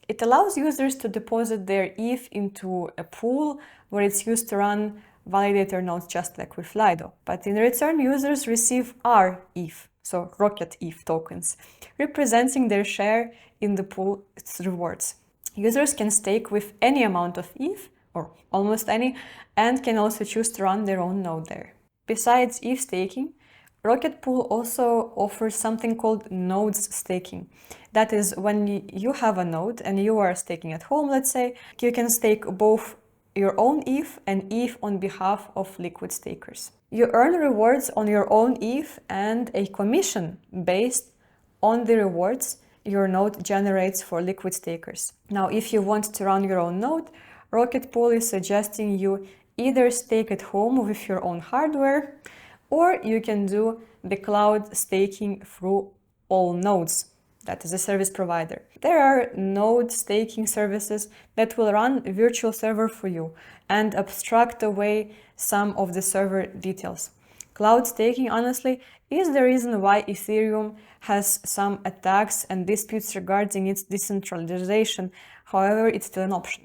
A: It allows users to deposit their ETH into a pool where it's used to run validator nodes just like with Lido. But in return, users receive RETH, so Rocket ETH tokens, representing their share in the pool's rewards. Users can stake with any amount of ETH, or almost any, and can also choose to run their own node there. Besides ETH staking, Rocket Pool also offers something called nodes staking. That is, when you have a node and you are staking at home, let's say, you can stake both your own ETH and ETH on behalf of liquid stakers. You earn rewards on your own ETH and a commission based on the rewards your node generates for liquid stakers. Now, if you want to run your own node, Rocket Pool is suggesting you either stake at home with your own hardware, or you can do the cloud staking through all nodes. That is a service provider. There are node staking services that will run a virtual server for you and abstract away some of the server details. Cloud staking, honestly, is the reason why Ethereum has some attacks and disputes regarding its decentralization. However, it's still an option.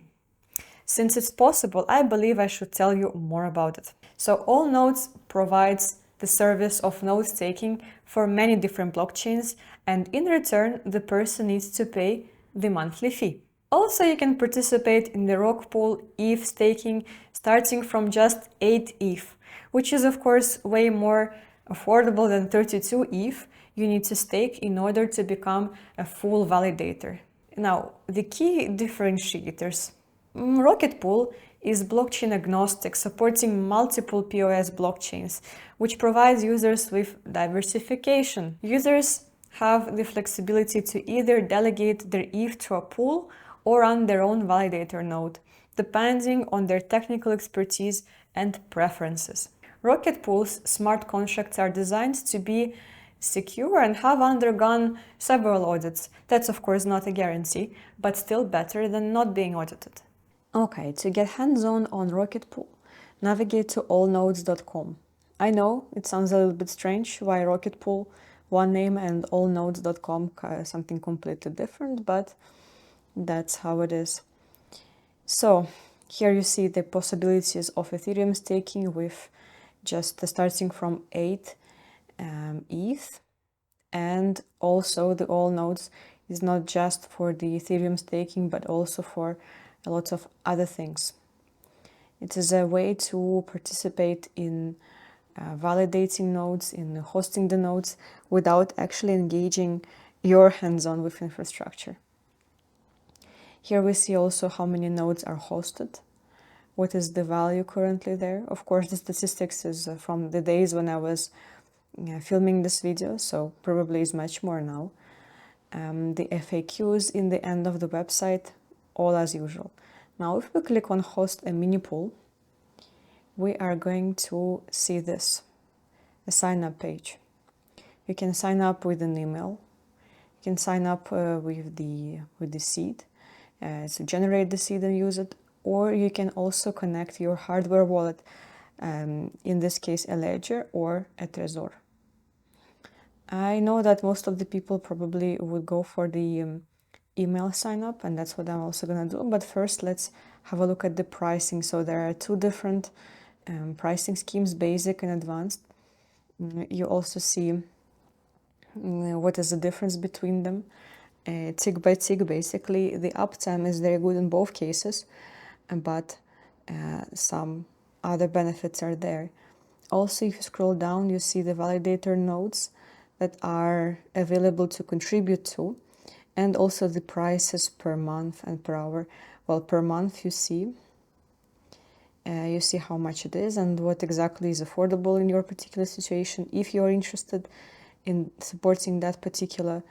A: Since it's possible, I believe I should tell you more about it. So All Nodes provides the service of node staking for many different blockchains, and in return, the person needs to pay the monthly fee. Also, you can participate in the Rocket Pool ETH staking starting from just 8 ETH, which is of course way more affordable than 32 ETH you need to stake in order to become a full validator. Now, the key differentiators. Rocket Pool is blockchain agnostic, supporting multiple POS blockchains, which provides users with diversification. Users have the flexibility to either delegate their ETH to a pool or run their own validator node, depending on their technical expertise and preferences. Rocket Pool's smart contracts are designed to be secure and have undergone several audits. That's of course not a guarantee, but still better than not being audited. Okay, to get hands-on on Rocket Pool, navigate to allnodes.com. I know it sounds a little bit strange why Rocket Pool, one name, and allnodes.com something completely different, but that's how it is. So here you see the possibilities of Ethereum staking with just starting from 8 ETH, and also the All Nodes is not just for the Ethereum staking but also for a lot of other things. It is a way to participate in validating nodes, in hosting the nodes without actually engaging your hands-on with infrastructure. Here we see also how many nodes are hosted, what is the value currently there. Of course, the statistics is from the days when I was filming this video, so probably is much more now. The FAQs in the end of the website, all as usual. Now, if we click on host a mini pool, we are going to see this, a sign up page. You can sign up with an email. You can sign up with the seed, so generate the seed and use it, or you can also connect your hardware wallet, in this case a Ledger or a Trezor. I know that most of the people probably would go for the email sign up, and that's what I'm also gonna do. But first, let's have a look at the pricing. So there are two different pricing schemes, basic and advanced. You also see what is the difference between them. tick by tick. Basically, the uptime is very good in both cases, but some other benefits are there. Also, if you scroll down, you see the validator nodes that are available to contribute to, and also the prices per month and per hour. Well, per month you see how much it is and what exactly is affordable in your particular situation. If you're interested in supporting that particular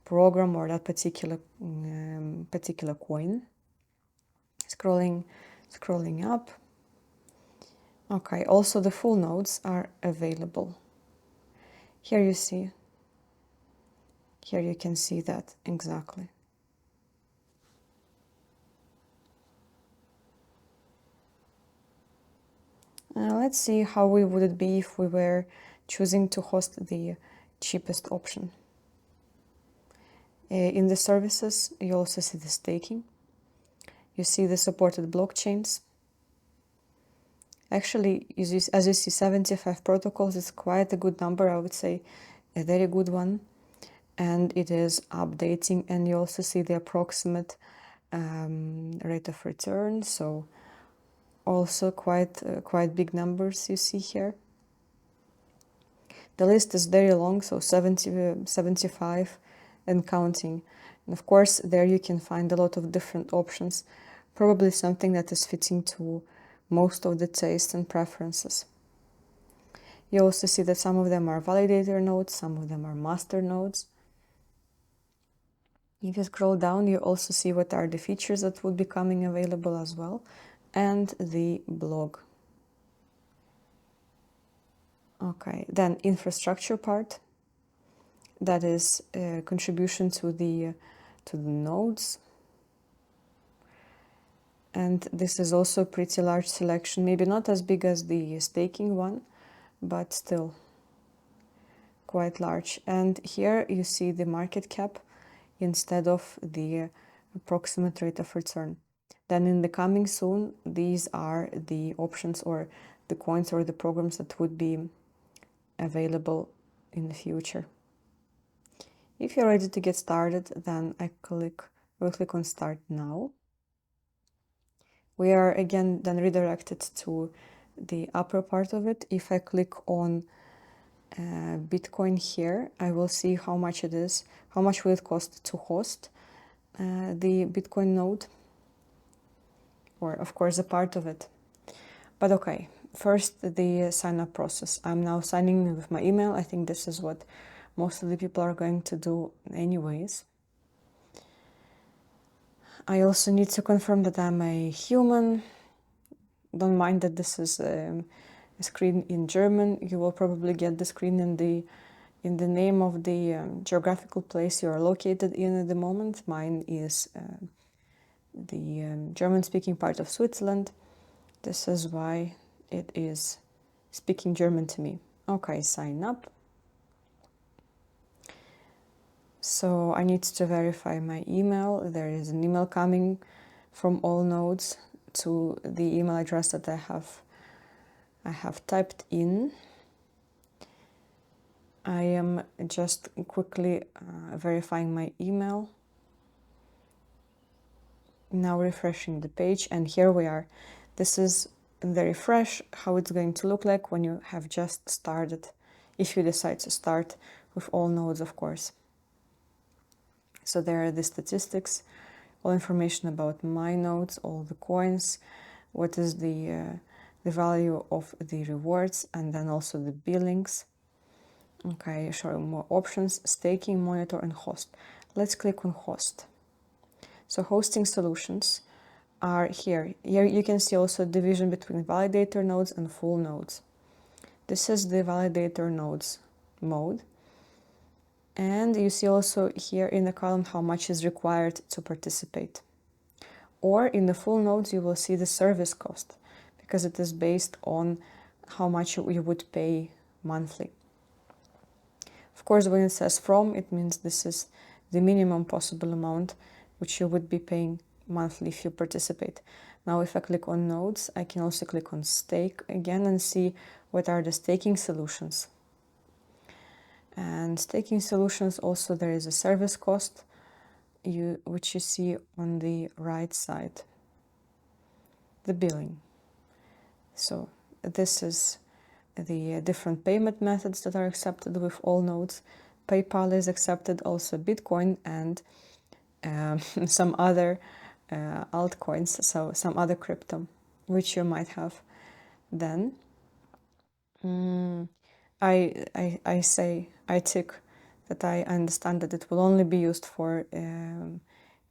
A: program or that particular coin. Scrolling up. Okay, also the full nodes are available. Here you can see that exactly. Let's see how would it be if we were choosing to host the cheapest option. In the services, you also see the staking. You see the supported blockchains. Actually, as you see, 75 protocols is quite a good number, I would say, a very good one. And it is updating, and you also see the approximate rate of return. So also quite big numbers you see here. The list is very long, so 75 and counting. And of course, there you can find a lot of different options, probably something that is fitting to most of the tastes and preferences. You also see that some of them are validator nodes, some of them are master nodes. If you scroll down, you also see what are the features that would be coming available as well, and the blog. Okay, then infrastructure part, that is contribution to the nodes. And this is also a pretty large selection, maybe not as big as the staking one, but still quite large. And here you see the market cap instead of the approximate rate of return. Then in the coming soon, these are the options or the coins or the programs that would be available in the future. If you're ready to get started, then we'll click on Start Now. We are again then redirected to the upper part of it. If I click on Bitcoin here, I will see how much it is, how much will it cost to host the Bitcoin node, or of course a part of it. But okay, first the sign up process. I'm now signing in with my email. I think this is what most of the people are going to do anyways. I also need to confirm that I'm a human. Don't mind that this is a screen in German. You will probably get the screen in the name of the geographical place you are located in at the moment. Mine is the German-speaking part of Switzerland. This is why it is speaking German to me. Okay, sign up. So I need to verify my email. There is an email coming from all nodes to the email address that I have typed in. I am just quickly verifying my email. Now refreshing the page, and here we are. This is very fresh, how it's going to look like when you have just started, if you decide to start with all nodes, of course. So there are the statistics, all information about my nodes, all the coins, what is the value of the rewards, and then also the billings. Okay, showing more options, staking, monitor, and host. Let's click on host. So hosting solutions are here. Here you can see also division between validator nodes and full nodes. This is the validator nodes mode. And you see also here in the column how much is required to participate. Or in the full nodes, you will see the service cost, because it is based on how much you would pay monthly. Of course, when it says from, it means this is the minimum possible amount which you would be paying monthly if you participate. Now, if I click on nodes, I can also click on stake again and see what are the staking solutions. And staking solutions also, there is a service cost
B: which you see on the right side, the billing. So this is the different payment methods that are accepted with all nodes. PayPal is accepted, also Bitcoin, and some other altcoins, so some other crypto, which you might have. Then I tick that I understand that it will only be used for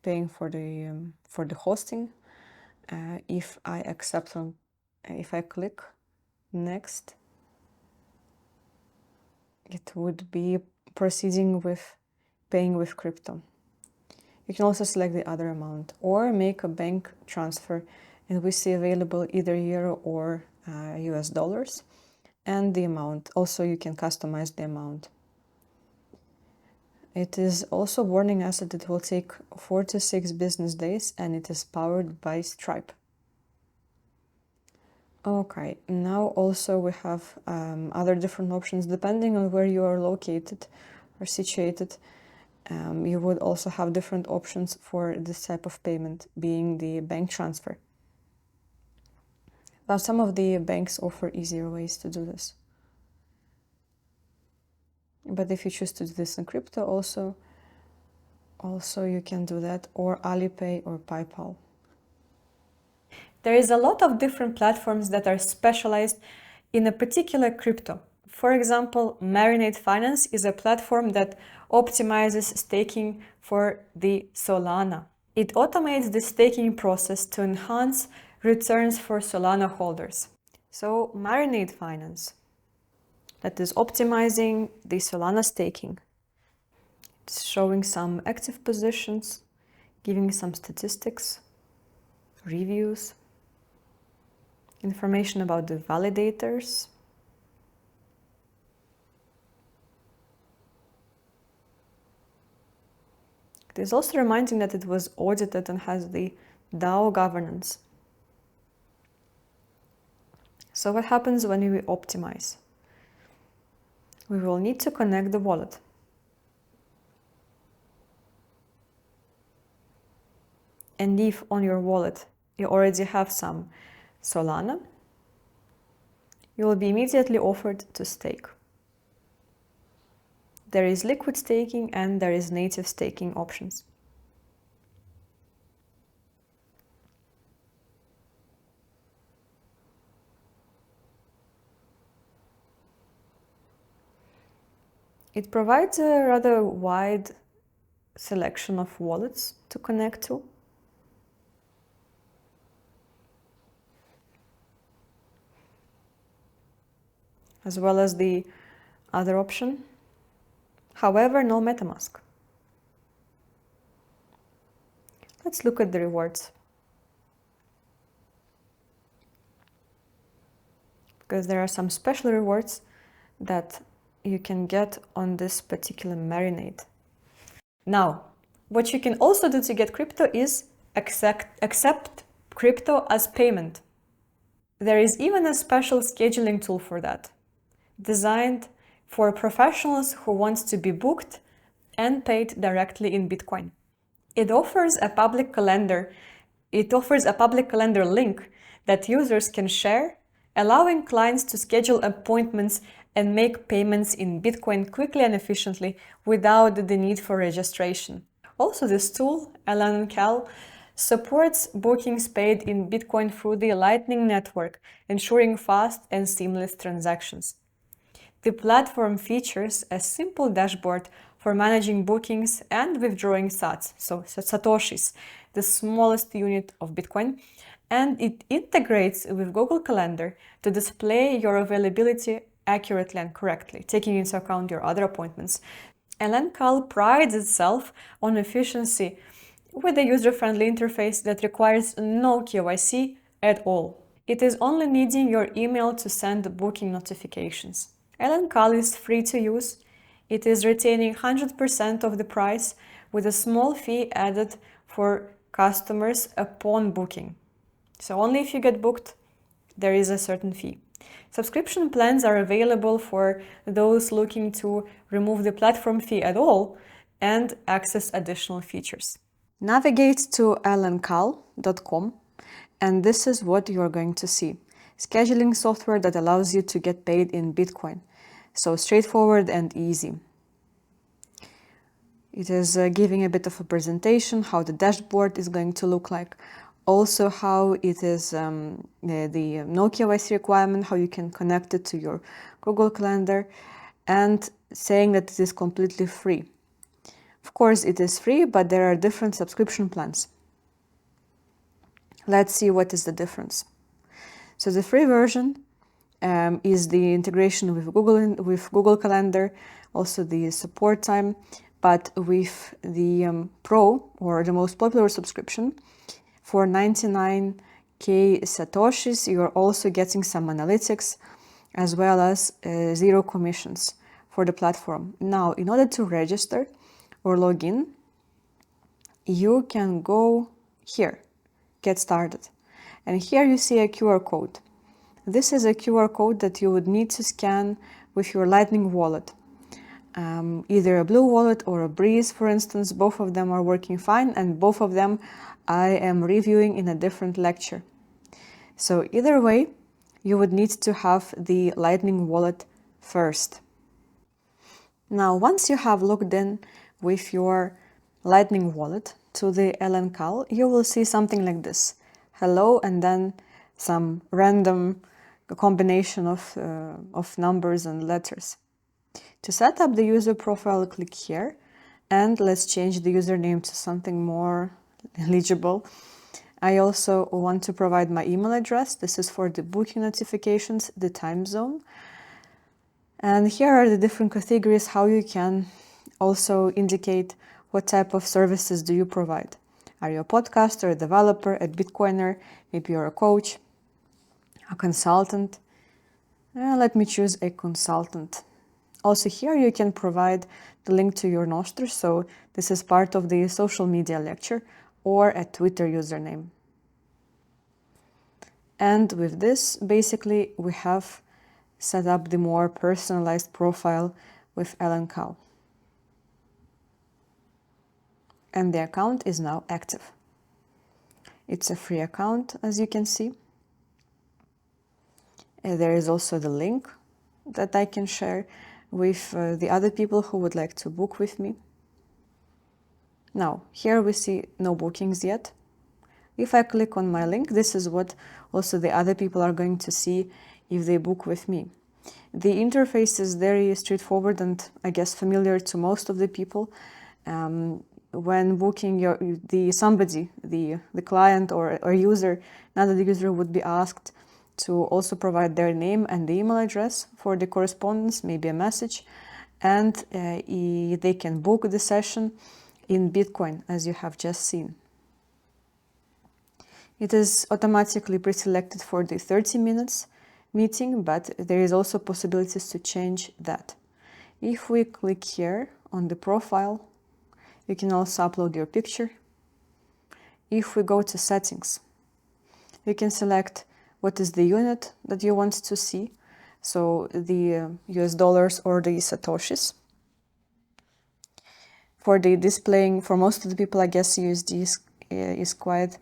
B: paying for the hosting. If I accept them, if I click next, it would be proceeding with paying with crypto. You can also select the other amount or make a bank transfer, and we see available either euro or US dollars, and the amount. Also, you can customize the amount. It is also warning us that it will take 4 to 6 business days, and it is powered by Stripe. Okay, now also we have other different options depending on where you are located or situated. You would also have different options for this type of payment, being the bank transfer. Now, some of the banks offer easier ways to do this. But if you choose to do this in crypto, also you can do that, or Alipay or PayPal.
A: There is a lot of different platforms that are specialized in a particular crypto. For example, Marinate Finance is a platform that optimizes staking for the Solana. It automates the staking process to enhance returns for Solana holders. So, Marinate Finance, that is optimizing the Solana staking. It's showing some active positions, giving some statistics, reviews, information about the validators. It is also reminding that it was audited and has the DAO governance. So what happens when we optimize? We will need to connect the wallet. And if on your wallet you already have some Solana, you will be immediately offered to stake. There is liquid staking and there is native staking options. It provides a rather wide selection of wallets to connect to. As well as the other option. However, no MetaMask. Let's look at the rewards. Because there are some special rewards that you can get on this particular Marinate. Now, what you can also do to get crypto is accept crypto as payment. There is even a special scheduling tool for that, designed for professionals who want to be booked and paid directly in Bitcoin. It offers a public calendar link that users can share, allowing clients to schedule appointments and make payments in Bitcoin quickly and efficiently without the need for registration. Also, this tool, LNCal, supports bookings paid in Bitcoin through the Lightning Network, ensuring fast and seamless transactions. The platform features a simple dashboard for managing bookings and withdrawing sats, so satoshis, the smallest unit of Bitcoin, and it integrates with Google Calendar to display your availability accurately and correctly, taking into account your other appointments. LNCal prides itself on efficiency with a user-friendly interface that requires no KYC at all. It is only needing your email to send booking notifications. LNCal is free to use. It is retaining 100% of the price with a small fee added for customers upon booking. So only if you get booked, there is a certain fee. Subscription plans are available for those looking to remove the platform fee at all and access additional features.
B: Navigate to lncal.com, and this is what you're going to see. Scheduling software that allows you to get paid in Bitcoin. So straightforward and easy. It is giving a bit of a presentation, how the dashboard is going to look like. Also how it is the no KYC requirement, how you can connect it to your Google Calendar, and saying that it is completely free. Of course, it is free, but there are different subscription plans. Let's see what is the difference. So the free version is the integration with Google Calendar, also the support time. But with the Pro, or the most popular subscription, for 99k Satoshis, you're also getting some analytics as well as 0 commissions for the platform. Now, in order to register or log in, you can go here, get started. And here you see a QR code. This is a QR code that you would need to scan with your Lightning wallet. Either a Blue Wallet or a Breeze, for instance, both of them are working fine, and both of them I am reviewing in a different lecture. So either way, you would need to have the Lightning Wallet first. Now, once you have logged in with your Lightning Wallet to the LNCal, you will see something like this. Hello, and then some random combination of numbers and letters. To set up the user profile, click here, and let's change the username to something more legible. I also want to provide my email address. This is for the booking notifications, the time zone. And here are the different categories, how you can also indicate what type of services do you provide. Are you a podcaster, a developer, a Bitcoiner? Maybe you're a coach, a consultant. Let me choose a consultant. Also here you can provide the link to your Nostr, so this is part of the social media lecture, or a Twitter username. And with this, basically, we have set up the more personalized profile with LNCal. And the account is now active. It's a free account, as you can see. And there is also the link that I can share with the other people who would like to book with me. Now, here we see no bookings yet. If I click on my link, this is what also the other people are going to see if they book with me. The interface is very straightforward and I guess familiar to most of the people. When booking the client or user, another user would be asked to also provide their name and the email address for the correspondence, maybe a message, and they can book the session in Bitcoin, as you have just seen. It is automatically pre-selected for the 30 minutes meeting, but there is also possibilities to change that. If we click here on the profile, you can also upload your picture. If we go to settings, you can select what is the unit that you want to see, so the US dollars or the Satoshis. For the displaying, for most of the people, I guess USD is quite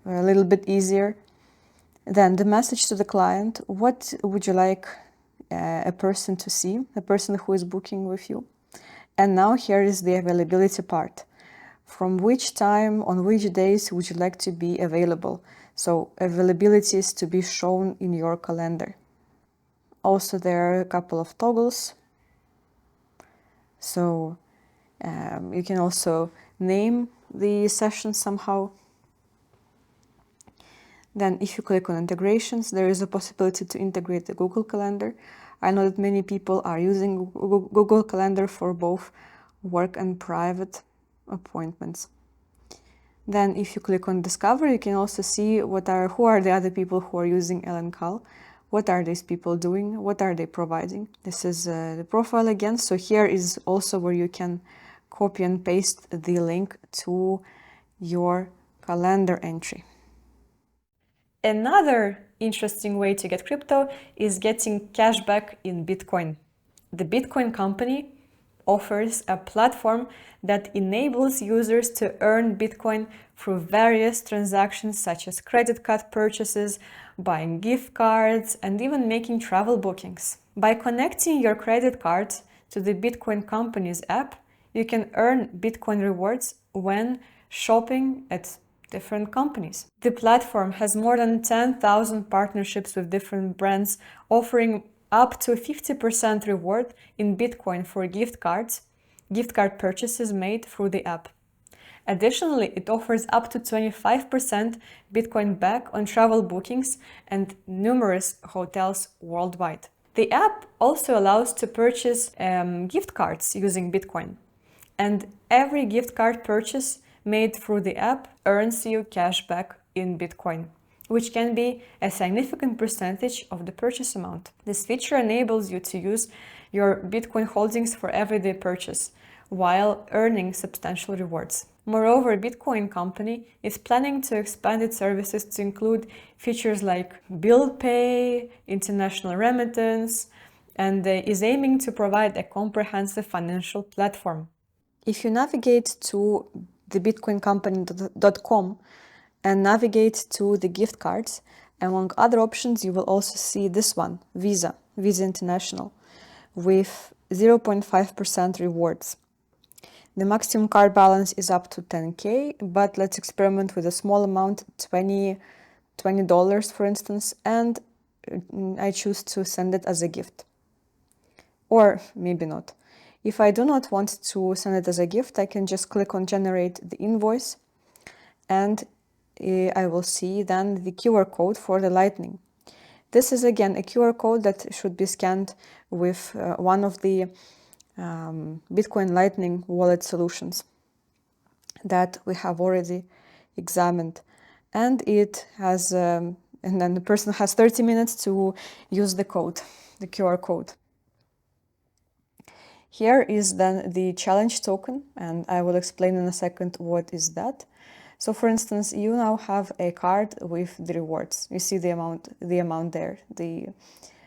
B: a little bit easier. Then the message to the client, what would you like a person to see, a person who is booking with you? And now here is the availability part. From which time, on which days would you like to be available? So availability is to be shown in your calendar. Also, there are a couple of toggles. So you can also name the session somehow. Then if you click on integrations, there is a possibility to integrate the Google Calendar. I know that many people are using Google Calendar for both work and private appointments. Then if you click on Discover, you can also see who are the other people who are using LNCal. What are these people doing? What are they providing? This is the profile again. So here is also where you can copy and paste the link to your calendar entry.
A: Another interesting way to get crypto is getting cashback in Bitcoin. The Bitcoin company offers a platform that enables users to earn Bitcoin through various transactions such as credit card purchases, buying gift cards, and even making travel bookings. By connecting your credit card to the Bitcoin company's app, you can earn Bitcoin rewards when shopping at different companies. The platform has more than 10,000 partnerships with different brands, offering up to 50% reward in Bitcoin for gift card purchases made through the app. Additionally, it offers up to 25% Bitcoin back on travel bookings and numerous hotels worldwide. The app also allows to purchase gift cards using Bitcoin, and every gift card purchase made through the app earns you cash back in Bitcoin, which can be a significant percentage of the purchase amount. This feature enables you to use your Bitcoin holdings for everyday purchase while earning substantial rewards. Moreover, Bitcoin company is planning to expand its services to include features like bill pay, international remittance, and is aiming to provide a comprehensive financial platform. If you navigate to the bitcoincompany.com and navigate to the gift cards, among other options, you will also see this one, Visa International, with 0.5% rewards. The maximum card balance is up to 10K, but let's experiment with a small amount, $20 for instance, and I choose to send it as a gift. Or maybe not. If I do not want to send it as a gift, I can just click on generate the invoice, and I will see then the QR code for the Lightning. This is again a QR code that should be scanned with one of the Bitcoin Lightning wallet solutions that we have already examined, and it has and then the person has 30 minutes to use the code, the QR code. Here is then the challenge token, and I will explain in a second what is that. So for instance, you now have a card with the rewards. You see the amount there, the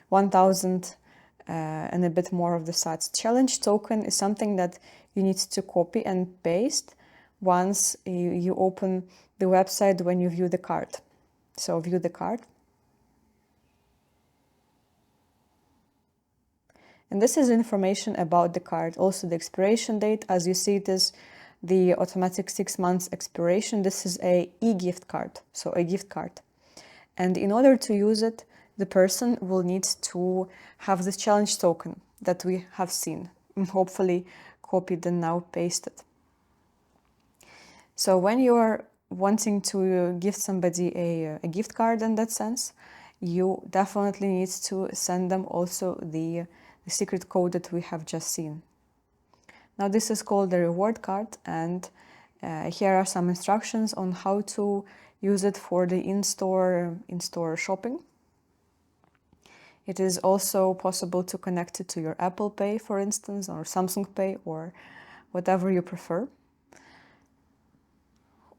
A: 1,000 and a bit more of the sats. Challenge token is something that you need to copy and paste once you open the website when you view the card. So view the card. And this is information about the card. Also the expiration date, as you see it is the automatic 6 months expiration. This is a e-gift card, so a gift card. And in order to use it, the person will need to have this challenge token that we have seen, and hopefully copied and now pasted. So when you are wanting to give somebody a gift card in that sense, you definitely need to send them also the secret code that we have just seen. Now this is called the reward card, and here are some instructions on how to use it for the in-store shopping. It is also possible to connect it to your Apple Pay, for instance, or Samsung Pay, or whatever you prefer.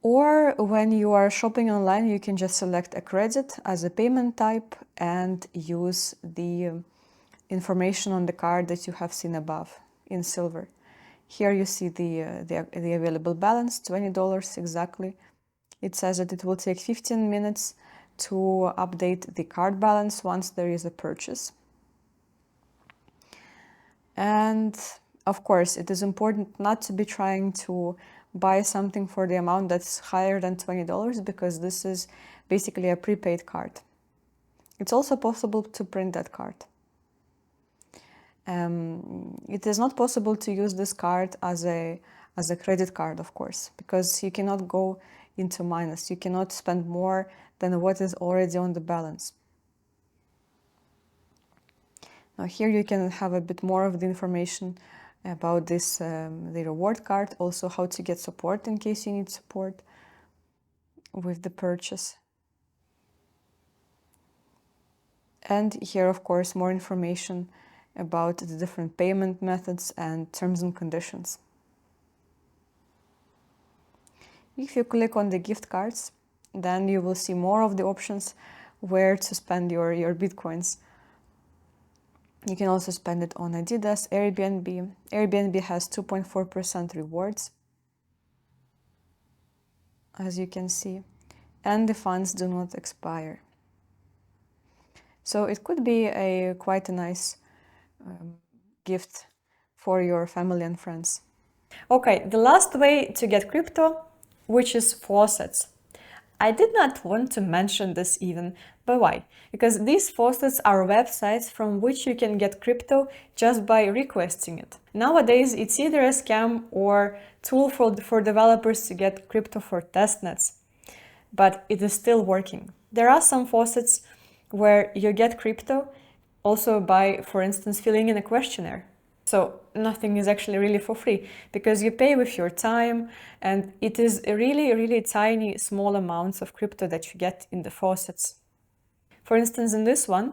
A: Or when you are shopping online, you can just select a credit as a payment type and use the information on the card that you have seen above in silver. Here you see the available balance, $20 exactly. It says that it will take 15 minutes to update the card balance once there is a purchase. And of course, it is important not to be trying to buy something for the amount that's higher than $20, because this is basically a prepaid card. It's also possible to print that card. It is not possible to use this card as a credit card, of course, because you cannot go into minus. You cannot spend more than what is already on the balance. Now here you can have a bit more of the information about this, the reward card, also how to get support in case you need support with the purchase. And here, of course, more information about the different payment methods and terms and conditions. If you click on the gift cards, then you will see more of the options where to spend your Bitcoins.
B: You can also spend it on Adidas, Airbnb. Airbnb has 2.4% rewards, as you can see, and the funds do not expire. So it could be quite a nice gift for your family and friends.
A: Okay, the last way to get crypto, which is faucets. I did not want to mention this even, but why? Because these faucets are websites from which you can get crypto just by requesting it. Nowadays, it's either a scam or tool for developers to get crypto for testnets, but it is still working. There are some faucets where you get crypto also by, for instance, filling in a questionnaire. So nothing is actually really for free because you pay with your time, and it is a really tiny, small amounts of crypto that you get in the faucets. For instance, in this one,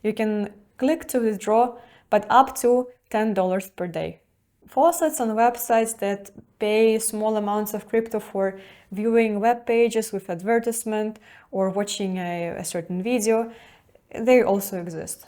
A: you can click to withdraw, but up to $10 per day. Faucets on websites that pay small amounts of crypto for viewing web pages with advertisement or watching a certain video, they also exist.